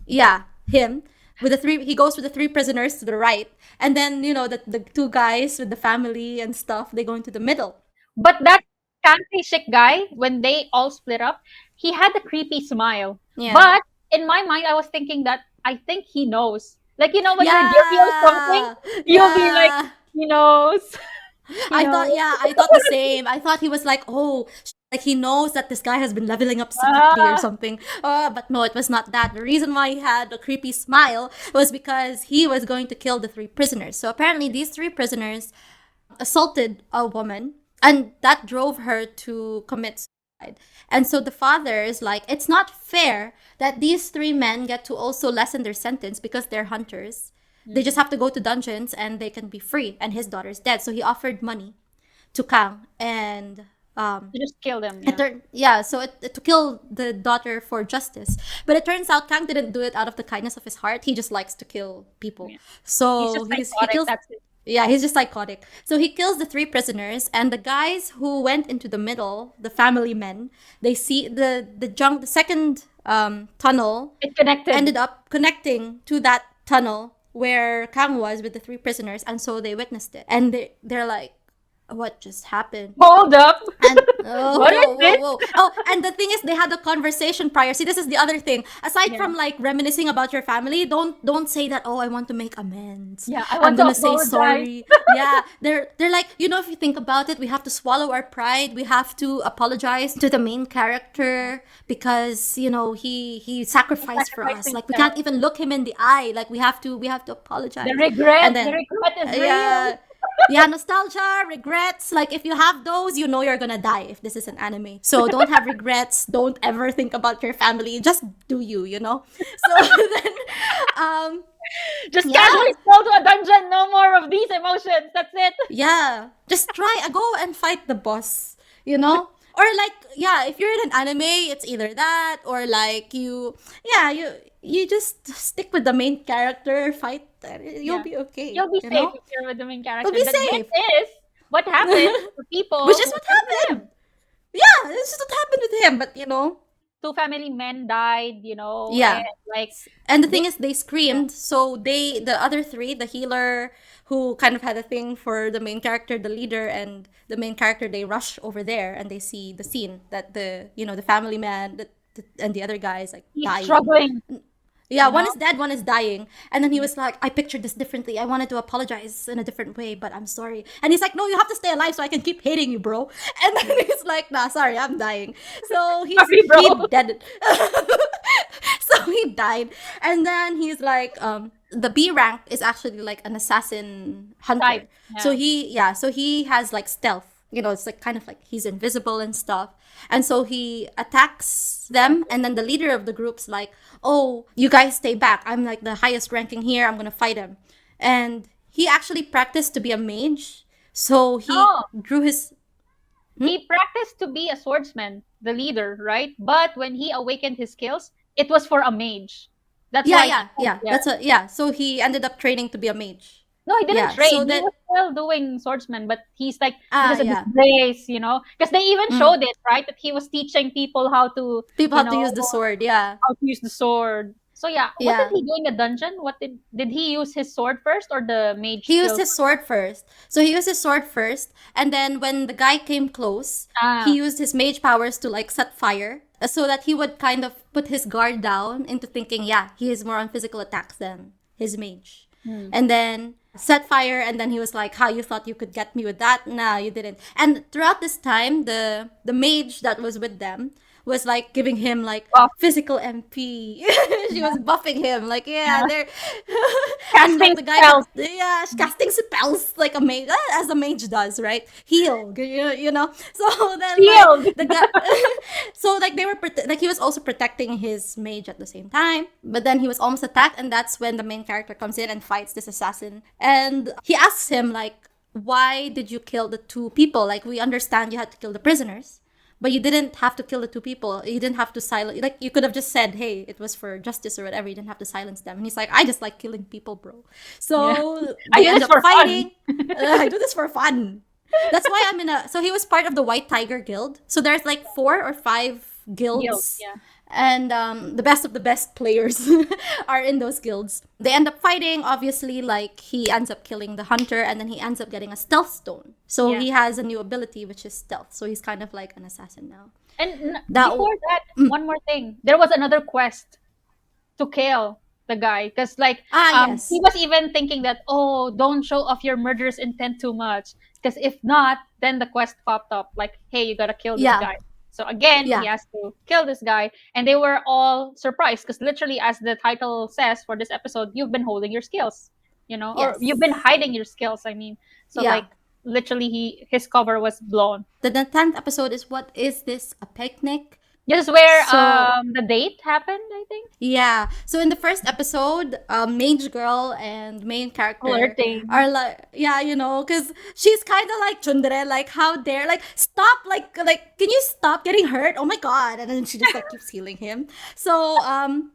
Yeah, him with the three. He goes with the three prisoners to the right, and then you know the two guys with the family and stuff. They go into the middle. But that Rampage guy, when they all split up, he had a creepy smile. Yeah. But in my mind, I was thinking that I think he knows. Like, you know, when you're Yeah, guilty of something, you'll be like, yeah. he knows. He knows. I thought the same. I thought he was like, oh, like he knows that this guy has been leveling up secretly or Ah, something. But no, it was not that. The reason why he had a creepy smile was because he was going to kill the three prisoners. So apparently, these three prisoners assaulted a woman, and that drove her to commit suicide. And so the father is like, it's not fair that these three men get to also lessen their sentence because they're hunters. They just have to go to dungeons and they can be free. And his daughter's dead. So he offered money to Kang, and you just kill them. to kill the daughter for justice. But it turns out Kang didn't do it out of the kindness of his heart. He just likes to kill people. Yeah. He's So just he psychotic. kills. That's it. Yeah, he's just psychotic. So he kills the three prisoners, and the guys who went into the middle, the family men, they see the second tunnel It connected. ended up connecting to that tunnel where Kang was with the three prisoners, and so they witnessed it, and they're like, what just happened? Hold up. And What is this? oh, and the thing is, they had a conversation prior. See, this is the other thing. Aside Yeah. from like reminiscing about your family, don't say that. Oh, I want to make amends. Yeah, I I'm want to gonna say apologize. sorry. Yeah, they're like, you know, if you think about it, we have to swallow our pride. We have to apologize to the main character because you know he sacrificed for us. sacrificed Like we himself. can't even look him in the eye. Like we have to apologize. The regret. And then The regret is yeah. real. Yeah, nostalgia, regrets. Like if you have those, you know you're gonna die if this is an anime. So don't have regrets. Don't ever think about your family. Just do you, you know? So then Just yeah. casually scroll to a dungeon. No more of these emotions. That's it. yeah. Just go and fight the boss, you know? Or like, yeah, if you're in an anime, it's either that or like you just stick with the main character, fight, you'll Yeah. be okay. You'll be you safe know? if you're with the main character. You'll be The safe. myth is what happens to people. Which is who what kill happened. them. Yeah, this is what happened with him, but you know. Two family men died, you know. Yeah. And like And the thing is, they screamed. So the other three, the healer who kind of had a thing for the main character, the leader, and the main character, they rush over there and they see the scene that the family man and the other guys like he's dying. struggling. Yeah, you one know? is dead, one is dying. And then he was like, I pictured this differently. I wanted to apologize in a different way, but I'm sorry. And he's like, no, you have to stay alive so I can keep hating you, bro. And then he's like, nah, sorry, I'm dying. So Sorry, bro. he dead. So he died. And then he's like, the B rank is actually like an assassin hunter. Type, yeah. So he has like stealth. You know, it's like kind of like he's invisible and stuff. And so he attacks them, and then the leader of the group's like, oh, you guys stay back. I'm like the highest ranking here. I'm gonna fight him. And he actually practiced to be a mage. So he Oh. drew his He practiced to be a swordsman, the leader, right? But when he awakened his skills, it was for a mage. That's why. yeah. That's So he ended up training to be a mage. No, he didn't Yeah. train. So He then was still doing swordsman, but he's like, this is a yeah. disgrace, you know? Because they even Mm. showed it, right? That he was teaching people how to, People you have to know, use the sword. Yeah. how to use the sword. So yeah, what did Yeah. he do in the dungeon? What did he use his sword first or the mage He used skill? his sword first. So he used his sword first, and then when the guy came close, he Ah, used his mage powers to like set fire, so that he would kind of put his guard down into thinking, yeah, he is more on physical attacks than his mage. hmm. And then set fire, and then he was like, how, you thought you could get me with that? No, you didn't. And throughout this time, the mage that was with them was like giving him like Buff, physical MP. She was buffing him like, yeah, yeah. they're and like Casting the guy kept, spells. yeah, casting spells like a mage, as a mage does, right? Heal, you know. So then like Shield. the guy, so like they were like he was also protecting his mage at the same time, but then he was almost attacked, and that's when the main character comes in and fights this assassin, and he asks him like, why did you kill the two people? Like, we understand you had to kill the prisoners, but you didn't have to kill the two people. You didn't have to silence. Like, you could have just said, "Hey, it was for justice or whatever." You didn't have to silence them. And he's like, "I just like killing people, bro." Yeah. So I they do end this up for fun. fighting. I do this for fun. That's why I'm in a. So he was part of the White Tiger Guild. So there's like 4 or 5 Guild, guilds, yeah. and the best of the best players are in those guilds. They end up fighting. Obviously, like he ends up killing the hunter, and then he ends up getting a stealth stone. So Yeah. he has a new ability, which is stealth. So he's kind of like an assassin now. And That before that, one more thing. There was another quest to kill the guy because like he yes, was even thinking that, oh, don't show off your murderous intent too much because if not, then the quest popped up like, hey, you gotta kill this yeah, guy. So again, he yeah, has to kill this guy, and they were all surprised because literally, as the title says for this episode, you've been holding your skills, you know, or you've been yes, hiding your skills, I mean. So yeah. like literally his cover was blown. The 10th episode is, what is this, a picnic? This is where So the date happened, I think. yeah. So in the first episode, mage girl and main character Flirting. are like, yeah, you know, because she's kind of like tsundere, like, how dare, like, stop, like, can you stop getting hurt? Oh my god! And then she just like keeps healing him. So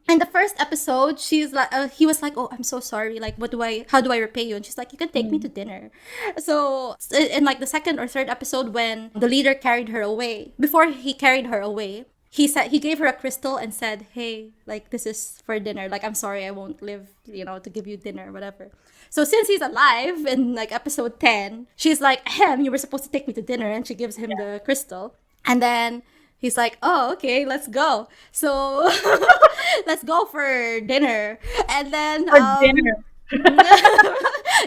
in the first episode, she's like, he was like, oh, I'm so sorry. Like, how do I repay you? And she's like, you can take me to dinner. So in like the second or third episode, when the leader carried her away, before he carried her away, he said, he gave her a crystal and said, hey, like, this is for dinner, like, I'm sorry, I won't live, you know, to give you dinner, whatever. So since he's alive in like episode 10, she's like, ahem, you were supposed to take me to dinner, and she gives him the crystal. And then he's like, oh, okay, let's go. So let's go for dinner. And then For dinner.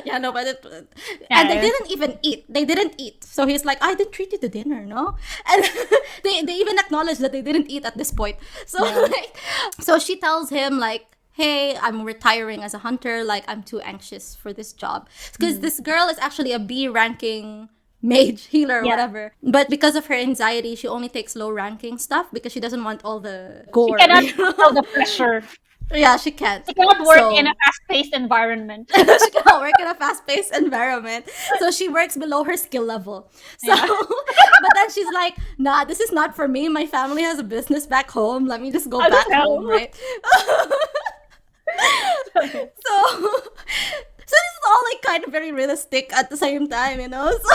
yeah, no, but and they Yeah. didn't even eat. They didn't eat. So he's like, I didn't treat you to dinner, no? And they even acknowledge that they didn't eat at this point. So Yeah. like, so she tells him like, hey, I'm retiring as a hunter. Like, I'm too anxious for this job because this girl is actually a B ranking mage healer or Yeah. whatever, but because of her anxiety, she only takes low ranking stuff because she doesn't want all the She gore. cannot You know? handle the pressure. Yeah, she can't. She cannot work in a So fast-paced environment. she cannot work in a fast-paced environment. So she works below her skill level. So, Yeah. but then she's like, nah, this is not for me. My family has a business back home. Let me just go How the back home, hell? right? So, so this is all like kind of very realistic at the same time, you know? So,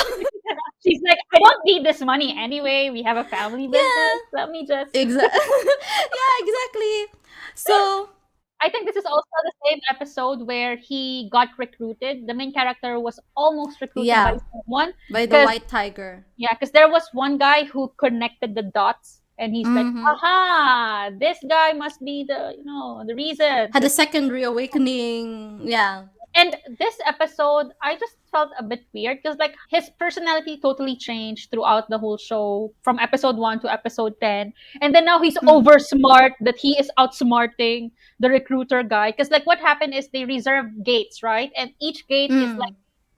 She's like, I don't need this money anyway. We have a family yeah, business. Let me just. exactly. Yeah, exactly. So, I think this is also the same episode where he got recruited. The main character was almost recruited by yeah, someone. by the Because, white tiger. yeah, because there was one guy who connected the dots. And he's like, Mm-hmm. aha, this guy must be the, you know, the reason. Had a second reawakening. Yeah. And this episode, I just felt a bit weird because, like, his personality totally changed throughout the whole show from episode 1 to episode 10. And then now he's over smart, that he is outsmarting the recruiter guy. Because, like, what happened is they reserved gates, right? And each gate is, like,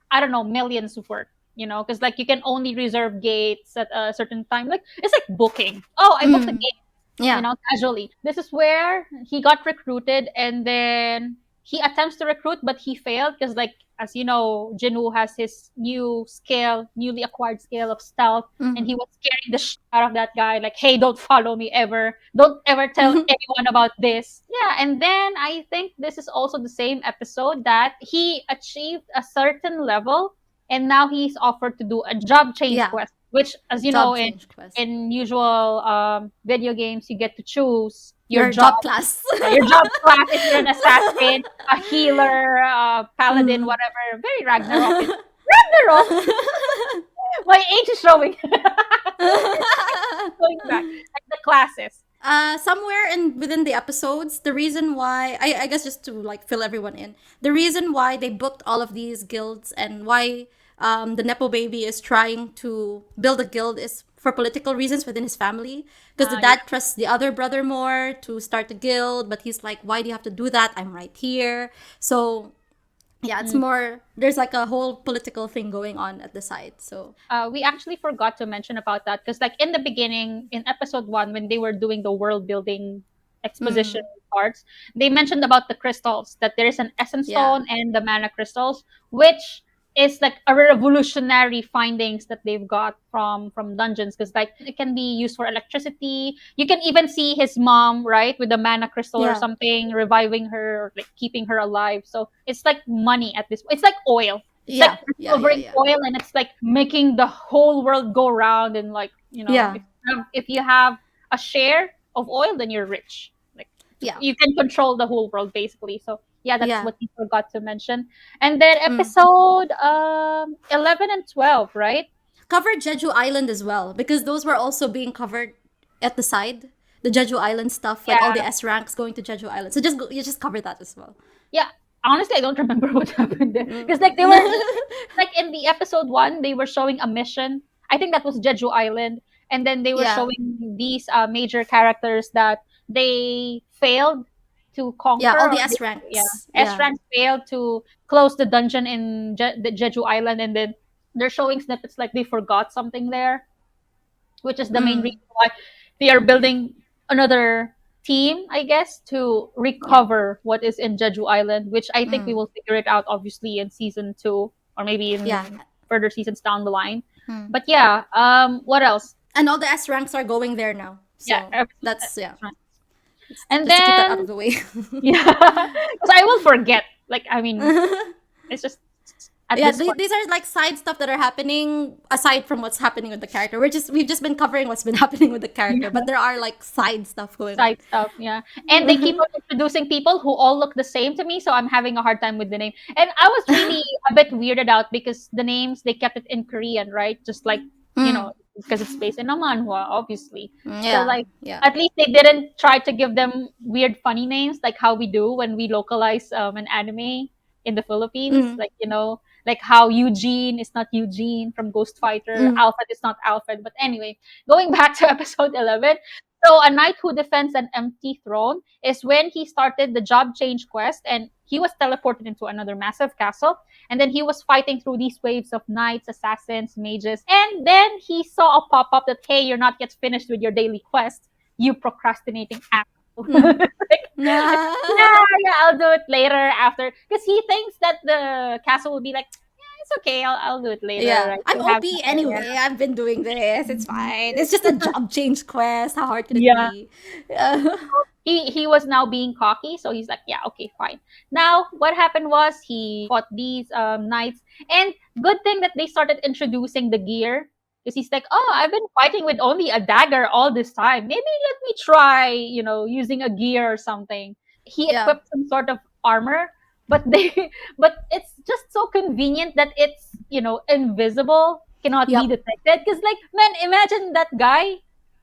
I don't know, millions worth. You know, because like you can only reserve gates at a certain time. Like it's like booking. Oh, I booked the gate. Yeah. You know, casually. This is where he got recruited, and then he attempts to recruit, but he failed because like as you know, Jinwoo has his newly acquired skill of stealth, and he was scaring the shit out of that guy. Like, hey, don't follow me ever. Don't ever tell anyone about this. Yeah, and then I think this is also the same episode that he achieved a certain level, and now he's offered to do a job change Yeah. quest, which, as you know, Job change quest. in usual video games, you get to choose Your job class. your job class if you're an assassin, a healer, a paladin, whatever. Very Ragnarok. Ragnarok. My age is showing. Going back, like the classes. Somewhere in within the episodes, the reason why I guess just to like fill everyone in, the reason why they booked all of these guilds and why the Nepo baby is trying to build a guild is for political reasons within his family. Because the dad trusts the other brother more to start the guild, but he's like, why do you have to do that? I'm right here. So yeah, it's more, there's like a whole political thing going on at the side. So we actually forgot to mention about that because, like, in the beginning, in episode 1, when they were doing the world building exposition parts, they mentioned about the crystals, that there is an essence stone and the mana crystals, which is like a revolutionary findings that they've got from dungeons, because like it can be used for electricity. You can even see his mom, right, with the mana crystal or something, reviving her, or like keeping her alive. So it's like money at this. It's like oil. It's like discovering oil, and it's like making the whole world go round. And like, you know, if you have a share of oil, then you're rich. Like, you can control the whole world basically. So yeah, that's what we forgot to mention. And then episode 11 and 12, right? Covered Jeju Island as well, because those were also being covered at the side. The Jeju Island stuff, like all the S ranks going to Jeju Island. So you just cover that as well. Yeah, honestly, I don't remember what happened there, because like they were like in the episode 1, they were showing a mission. I think that was Jeju Island, and then they were showing these major characters that they failed to conquer. Yeah, all the S ranks. S ranks failed to close the dungeon in the Jeju Island, and then they're showing snippets like they forgot something there, which is the main reason why they are building another team, I guess, to recover what is in Jeju Island, which I think we will figure it out obviously in season 2, or maybe in further seasons down the line. But yeah, what else? And all the S ranks are going there now. So that's and just then to keep that out of the way. Because I will forget. Like, I mean, it's just these are like side stuff that are happening aside from what's happening with the character. We've just been covering what's been happening with the character, but there are like side stuff going on. And they keep on introducing people who all look the same to me, so I'm having a hard time with the name. And I was really a bit weirded out because the names, they kept it in Korean, right? Just like, you know, because it's based in a manhwa, obviously. So like, at least they didn't try to give them weird funny names like how we do when we localize an anime in the Philippines. Like, you know, like how Eugene is not Eugene from Ghost Fighter, Alfred is not Alfred. But anyway, going back to episode 11. So a knight who defends an empty throne is when he started the job change quest, and he was teleported into another massive castle. And then he was fighting through these waves of knights, assassins, mages. And then he saw a pop-up that, hey, you're not yet finished with your daily quest, you procrastinating asshole. I'll do it later after. Because he thinks that the castle will be like, it's okay, I'll do it later. Right? I'm OP anyway. I've been doing this. It's fine. It's just a job change quest. How hard can it be? He was now being cocky, so he's like, yeah, okay, fine. Now, what happened was he fought these knights, and good thing that they started introducing the gear, because he's like, oh, I've been fighting with only a dagger all this time. Maybe let me try, you know, using a gear or something. He equipped some sort of armor, but it's just so convenient that it's, you know, invisible, cannot be detected. Because like, man, imagine that guy,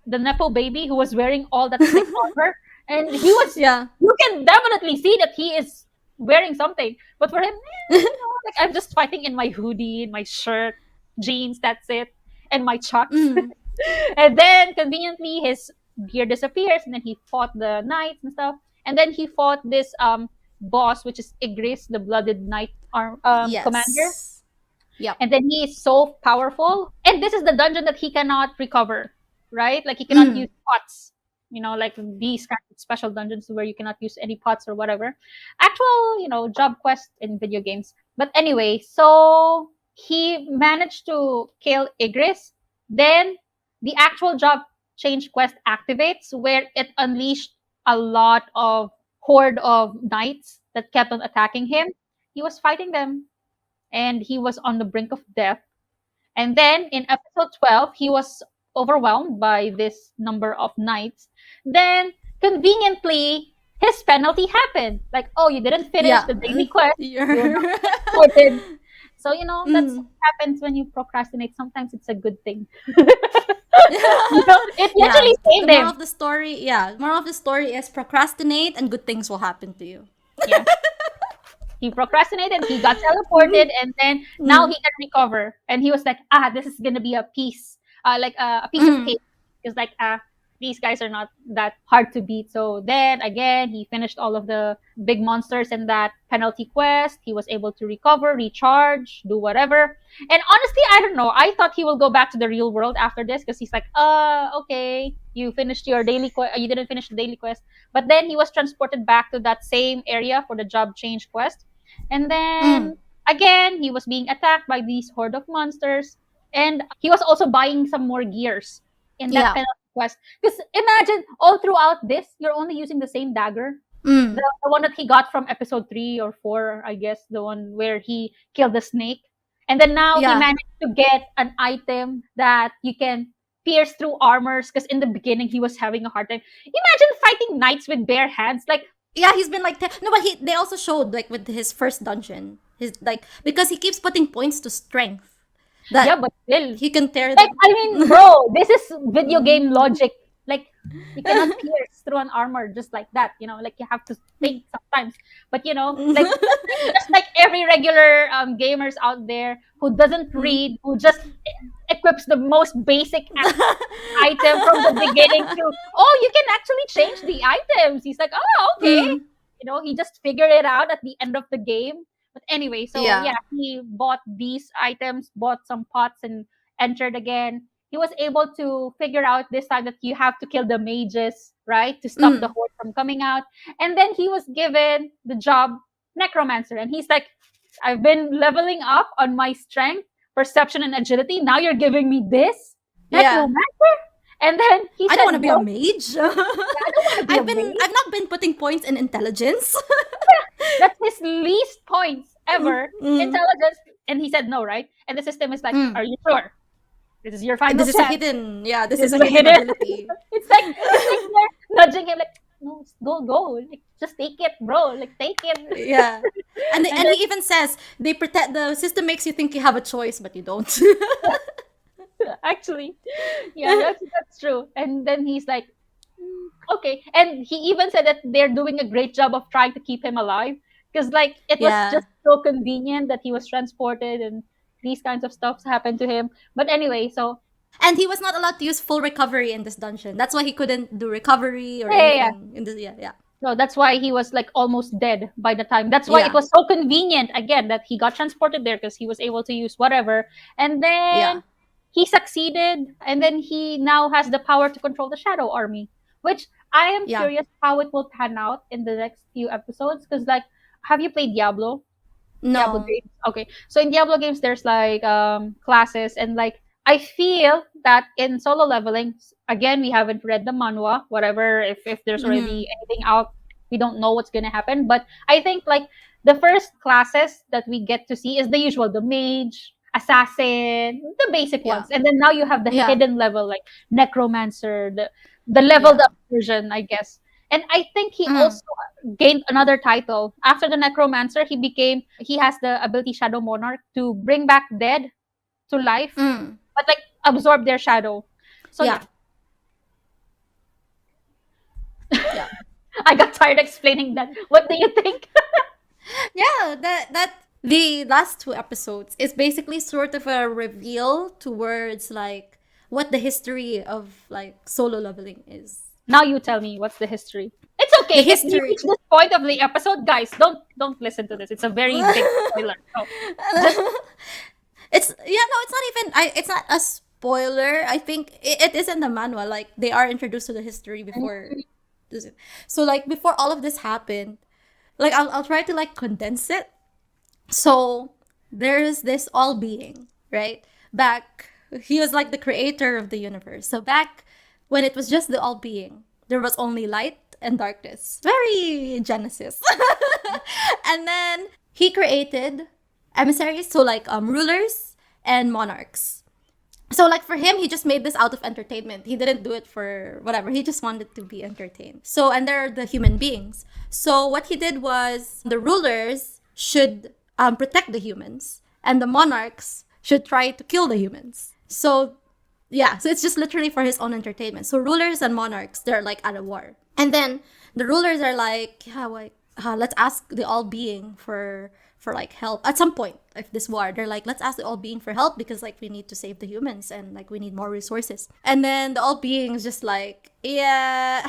the Nepo baby, who was wearing all that thick armor, and he was you can definitely see that he is wearing something. But for him, you know, like, I'm just fighting in my hoodie, in my shirt, jeans, that's it, and my chucks. And then conveniently his gear disappears, and then he fought the knights and stuff. And then he fought this boss, which is Igris, the blooded knight commander. And then he is so powerful. And this is the dungeon that he cannot recover, right? Like he cannot use pots. like these kind of special dungeons where you cannot use any pots or whatever. Actual, job quest in video games. But anyway, so he managed to kill Igris. Then the actual job change quest activates where it unleashed a lot of horde of knights that kept on attacking him. He was fighting them and he was on the brink of death. And then in episode 12, he was overwhelmed by this number of knights. Then conveniently, his penalty happened. Like, oh, you didn't finish the daily quest. You're not transported. So, that's what happens when you procrastinate. Sometimes it's a good thing. It literally saved the him. moral of the story, moral of the story is procrastinate and good things will happen to you. Yeah. He procrastinated, he got teleported, and then now he can recover. And he was like, this is gonna be a piece, like a piece of cake. Because like, these guys are not that hard to beat. So then again, he finished all of the big monsters in that penalty quest. He was able to recover, recharge, do whatever. And honestly, I don't know. I thought he will go back to the real world after this because he's like, okay, you finished your daily quest. You didn't finish the daily quest. But then he was transported back to that same area for the job change quest. And then again, he was being attacked by these horde of monsters. And he was also buying some more gears in that penalty quest. Because imagine all throughout this, you're only using the same dagger. The one that he got from episode 3 or 4, I guess, the one where he killed the snake. And then now he managed to get an item that you can pierce through armors, because in the beginning he was having a hard time. Imagine fighting knights with bare hands. Like, yeah, he's been like no, but they also showed like with his first dungeon, his like, because he keeps putting points to strength. That but still he can tear like, I mean, bro, this is video game logic. Like, you cannot pierce through an armor just like that, like you have to think sometimes. But like just like every regular gamers out there who doesn't read, who just equips the most basic item from the beginning to, you can actually change the items. He's like, okay. He just figured it out at the end of the game. But anyway, so he bought these items, bought some pots, and entered again. He was able to figure out this time that you have to kill the mages, right? To stop the horde from coming out. And then he was given the job necromancer. And he's like, I've been leveling up on my strength, perception, and agility. Now you're giving me this? Necromancer? And then he said, I don't want to be a mage. I don't want to be I've not been putting points in intelligence. That's his least points ever. Intelligence. And he said no, right? And the system is like, are you sure? This is your final This is chance. a hidden, this is a hidden ability. It's like they're nudging him like, no, go. Like, just take it, bro. Like, take it. Yeah. And he even says, the system makes you think you have a choice, but you don't. Actually, that's true. And then he's like, okay. And he even said that they're doing a great job of trying to keep him alive, because like it was just so convenient that he was transported and these kinds of stuff happened to him. But anyway, so, and he was not allowed to use full recovery in this dungeon. That's why he couldn't do recovery or anything in this. So that's why he was like almost dead by the time. That's why it was so convenient again that he got transported there, because he was able to use whatever. And then he succeeded, and then he now has the power to control the Shadow Army, which I am curious how it will pan out in the next few episodes. Because like, have you played Diablo? No. Diablo games. Okay, so in Diablo games, there's like classes, and like I feel that in solo leveling, again, we haven't read the manhwa, whatever. If there's already anything out, we don't know what's gonna happen. But I think like the first classes that we get to see is the usual: the mage, assassin, the basic ones, and then now you have the hidden level like necromancer, the leveled up version, I guess. And I think he also gained another title. After the necromancer, he has the ability Shadow Monarch to bring back dead to life, but like absorb their shadow. So I got tired explaining that. What do you think? that the last 2 episodes is basically sort of a reveal towards like what the history of like solo leveling is. Now you tell me, what's the history? It's okay. If you reach this point of the episode, guys, don't listen to this. It's a very big spoiler. So, it's not even. It's not a spoiler. I think it is in the manual. Like they are introduced to the history before. So like before all of this happened, like I'll try to like condense it. So there's this all being, right? Back he was like the creator of the universe. So back when it was just the all being, there was only light and darkness. Very Genesis. And then he created emissaries, so like rulers and monarchs. So like for him, he just made this out of entertainment. He didn't do it for whatever. He just wanted to be entertained. So and there are the human beings. So what he did was the rulers should protect the humans, and the monarchs should try to kill the humans. So yeah, so it's just literally for his own entertainment. So rulers and monarchs, they're like at a war, and then the rulers are like, yeah, like let's ask the all being for like help at some point of this war. They're like, let's ask the all being for help because like we need to save the humans and like we need more resources. And then the all being is just like, yeah,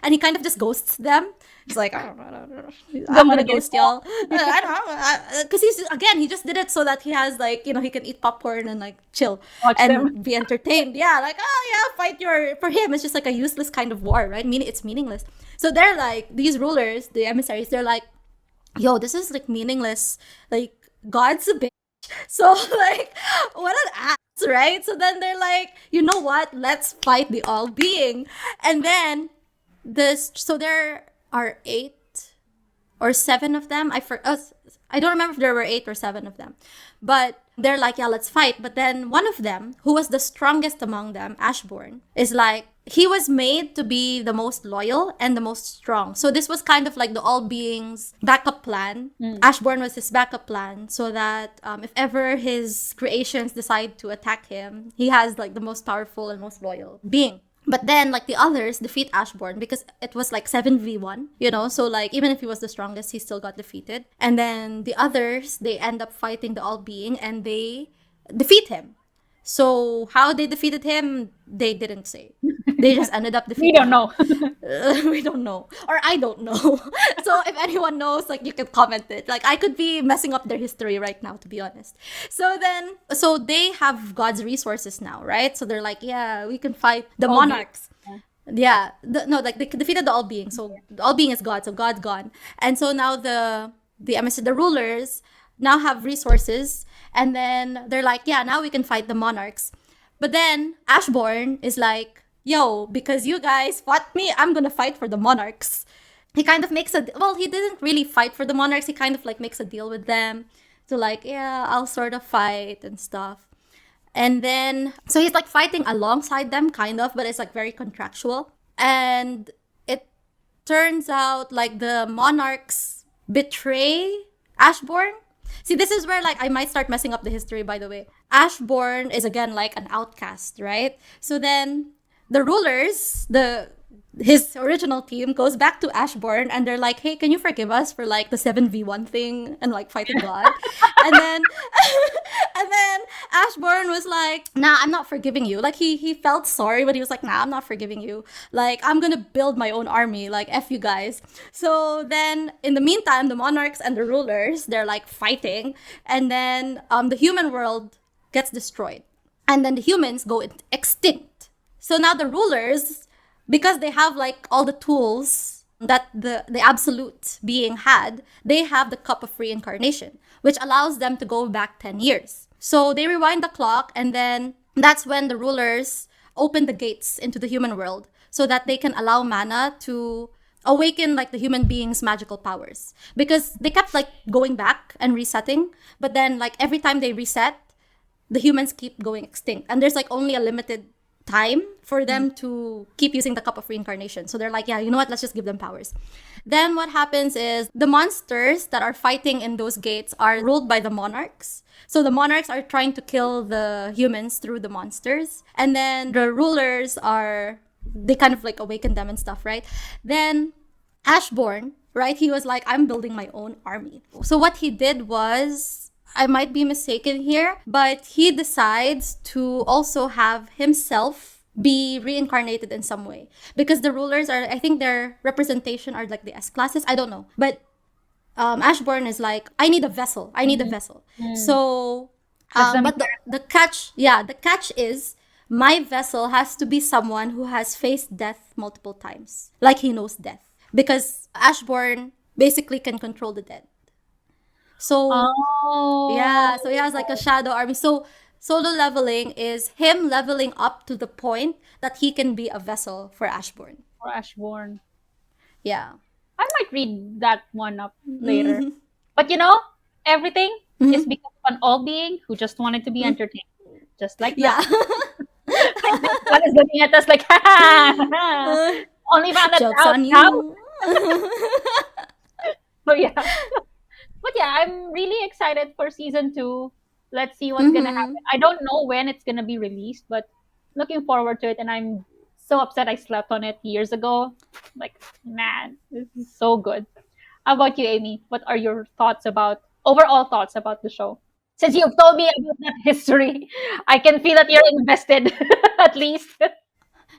and he kind of just ghosts them. He's like, I don't know. I'm gonna ghost y'all. I don't know, because he's again, he just did it so that he has like, you know, he can eat popcorn and like chill Watch and them. be entertained. Yeah, like, oh yeah, fight your. For him, it's just like a useless kind of war, right? Meaning it's meaningless. So they're like these rulers, the emissaries. They're like, yo, this is like meaningless. Like God's a bitch. So like, what an ass, right? So then they're like, you know what? Let's fight the all being, and then this. So there are 8 or 7 of them. I don't remember if there were 8 or 7 of them, but they're like, yeah, let's fight. But then one of them, who was the strongest among them, Ashbourne, is like, he was made to be the most loyal and the most strong. So this was kind of like the all beings backup plan. Ashbourne was his backup plan, so that if ever his creations decide to attack him, he has like the most powerful and most loyal being. But then, like, the others defeat Ashbourne because it was like 7v1, you know? So, like, even if he was the strongest, he still got defeated. And then the others, they end up fighting the All Being and they defeat him. So, how they defeated him, they didn't say. They just ended up defeating We don't him. know. We don't know. Or I don't know. So, if anyone knows, like, you can comment it. Like, I could be messing up their history right now, to be honest. So they have God's resources now, right? So, they're like, yeah, we can fight the All monarchs. Yeah, no, like they defeated the all being. So the all being is God. So God's gone, and so now the rulers now have resources, and then they're like, yeah, now we can fight the monarchs. But then Ashbourne is like, yo, because you guys fought me, I'm gonna fight for the monarchs. He kind of makes he didn't really fight for the monarchs. He kind of like makes a deal with them to like, yeah, I'll sort of fight and stuff. And then, so he's like fighting alongside them, kind of, but it's like very contractual. And it turns out like the monarchs betray Ashbourne. See, this is where like I might start messing up the history, by the way. Ashbourne is again like an outcast, right? So then the rulers, his original team goes back to Ashbourne and they're like, hey, can you forgive us for like the 7v1 thing and like fighting God? And then and then Ashbourne was like, nah, I'm not forgiving you. Like he felt sorry, but he was like, nah, I'm not forgiving you. Like I'm gonna build my own army, like F you guys. So then in the meantime, the monarchs and the rulers, they're like fighting, and then the human world gets destroyed. And then the humans go extinct. So now the rulers, because they have like all the tools that the absolute being had, they have the cup of reincarnation, which allows them to go back 10 years. So they rewind the clock, and then that's when the rulers open the gates into the human world so that they can allow Mana to awaken like the human being's magical powers. Because they kept like going back and resetting, but then like every time they reset, the humans keep going extinct. And there's like only a limited time for them to keep using the cup of reincarnation. So they're like, yeah, you know what, let's just give them powers. Then what happens is the monsters that are fighting in those gates are ruled by the monarchs. So the monarchs are trying to kill the humans through the monsters, and then the rulers they kind of like awaken them and stuff, right? Then Ashbourne, right, he was like, I'm building my own army. So what he did was, I might be mistaken here, but he decides to also have himself be reincarnated in some way. Because the rulers are, I think their representation are like the S classes. I don't know. But Ashbourne is like, I need a vessel. I need a vessel. So, but the catch is, my vessel has to be someone who has faced death multiple times. Like he knows death. Because Ashbourne basically can control the dead. So, yeah, so he has like a shadow army. So, solo leveling is him leveling up to the point that he can be a vessel for Ashbourne. For Ashbourne. Yeah. I might read that one up later. But everything is because of an all being who just wanted to be entertained. Just like Yeah. that. One is looking at us like, ha ha. Only found that Jokes out on now. you. So yeah. But yeah, I'm really excited for season 2. Let's see what's gonna happen. I don't know when it's gonna be released, but looking forward to it. And I'm so upset I slept on it years ago. Like, man, this is so good. How about you, Amy? What are your overall thoughts about the show? Since you've told me about that history, I can feel that you're invested, at least.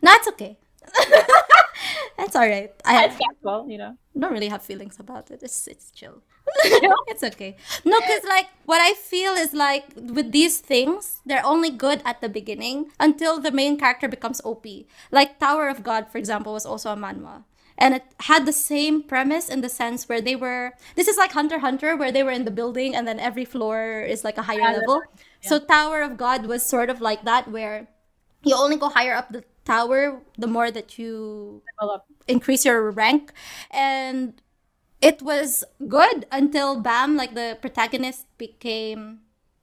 No, it's okay. That's all right. It's casual, don't really have feelings about it. It's chill. It's okay. No, because like what I feel is like with these things, they're only good at the beginning until the main character becomes OP. Like Tower of God, for example, was also a manhwa. And it had the same premise in the sense where this is like Hunter x Hunter, where they were in the building and then every floor is like a higher level. Yeah. So Tower of God was sort of like that, where you only go higher up the tower the more that you increase your rank. And it was good until bam, like the protagonist became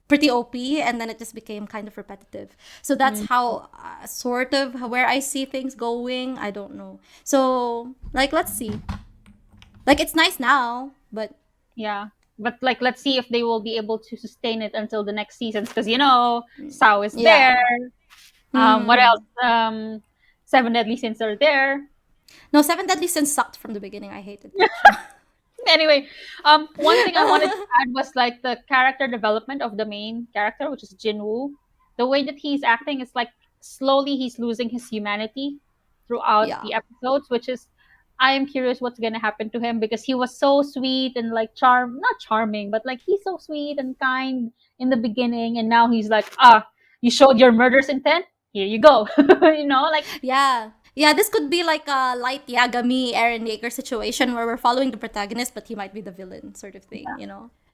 pretty OP, and then it just became kind of repetitive. So that's how sort of where I see things going. I don't know. So like, let's see. Like, it's nice now, but yeah. But like, let's see if they will be able to sustain it until the next seasons, because Sao is there. What else? 7 Deadly Sins are there. No, 7 Deadly Sins sucked from the beginning. I hated it. Anyway, one thing I wanted to add was like the character development of the main character, which is Jin-Woo. The way that he's acting is like slowly he's losing his humanity throughout the episodes, which is, I am curious what's gonna happen to him, because he was so sweet and like not charming, but like he's so sweet and kind in the beginning, and now he's like, you showed your murderous intent? Here you go. Like, yeah, this could be like a light Yagami Eren Yeager situation where we're following the protagonist, but he might be the villain sort of thing,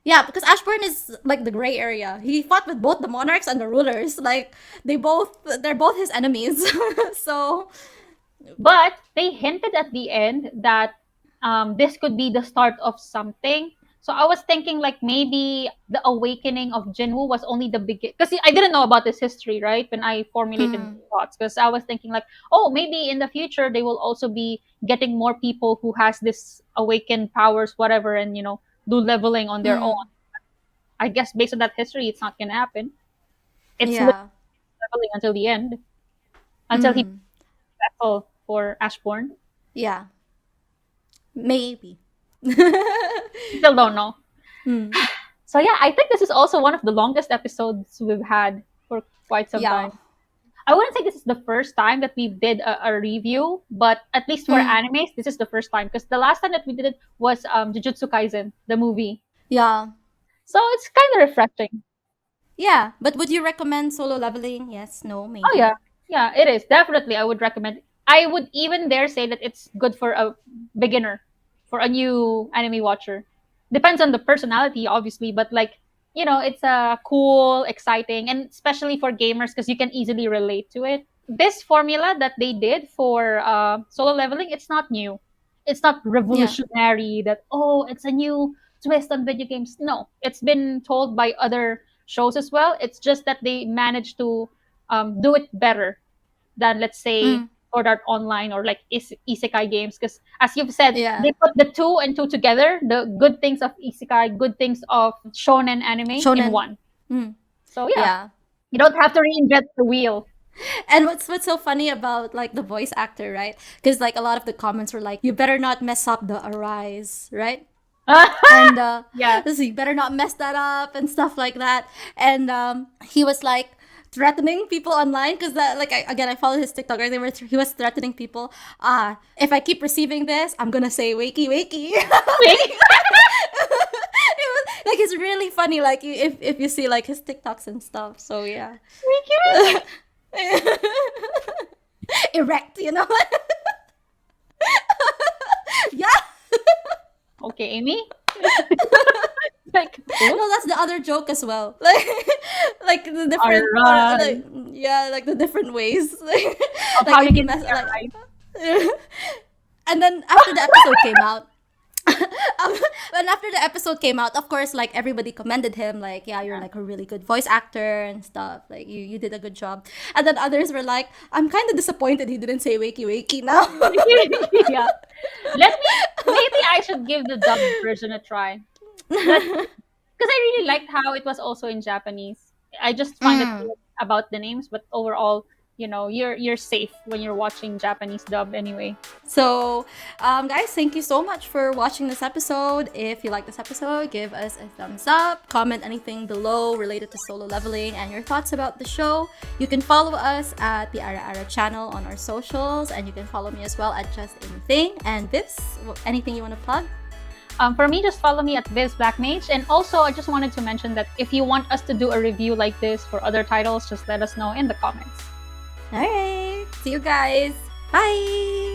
Yeah, because Ashbourne is like the gray area. He fought with both the monarchs and the rulers. Like, they're both his enemies. So, but they hinted at the end that this could be the start of something. So I was thinking like maybe the awakening of Jinwoo was only the beginning, because I didn't know about this history, right? When I formulated thoughts, because I was thinking like, oh, maybe in the future they will also be getting more people who has this awakened powers, whatever, and do leveling on their own. I guess based on that history, it's not gonna happen. It's leveling until the end, until he battle for Ashbourne. Yeah, maybe. Still don't know. So yeah, I think this is also one of the longest episodes we've had for quite some time. I wouldn't say this is the first time that we did a review, but at least for animes, this is the first time, because the last time that we did it was Jujutsu Kaisen, the movie. Yeah. So it's kind of refreshing. Yeah, but would you recommend Solo Leveling? Yes, no, maybe. Oh yeah, it is definitely. I would recommend. I would even dare say that it's good for a beginner, for a new anime watcher. Depends on the personality, obviously, but like, it's cool, exciting, and especially for gamers, because you can easily relate to it. This formula that they did for Solo Leveling, it's not new. It's not revolutionary that, it's a new twist on video games. No, it's been told by other shows as well. It's just that they managed to do it better than, let's say, Sword Art Online or like isekai games, because as you've said, they put the two and two together, the good things of isekai, good things of shonen anime in one. So you don't have to reinvent the wheel. And what's so funny about like the voice actor, right? Because like a lot of the comments were like, you better not mess up the arise, right? And you better not mess that up and stuff like that. And he was like threatening people online, because I followed his TikTok, right? He was threatening people. If I keep receiving this, I'm gonna say wakey wakey. It was like, it's really funny, like if you see like his TikToks and stuff. So yeah. Erect, you know? Yeah. Okay, Amy. Like, No, that's the other joke as well. Like the different, alright. like the different ways. Of Like how you if you can mess, see like, our eyes. and then after the episode came out, when after the episode came out, of course, like everybody commended him, like, yeah, you're like a really good voice actor and stuff. Like you did a good job. And then others were like, I'm kind of disappointed he didn't say wakey wakey now. Yeah. Maybe I should give the dubbed version a try. Because I really liked how it was also in Japanese. I just find it weird about the names, but overall, you're safe when you're watching Japanese dub anyway. So, guys, thank you so much for watching this episode. If you like this episode, give us a thumbs up, comment anything below related to Solo Leveling and your thoughts about the show. You can follow us at the Ara Ara channel on our socials, and you can follow me as well at Just Anything. And Vivs, anything you want to plug? For me, just follow me at Viz Black Mage. And also, I just wanted to mention that if you want us to do a review like this for other titles, just let us know in the comments. All right. See you guys. Bye.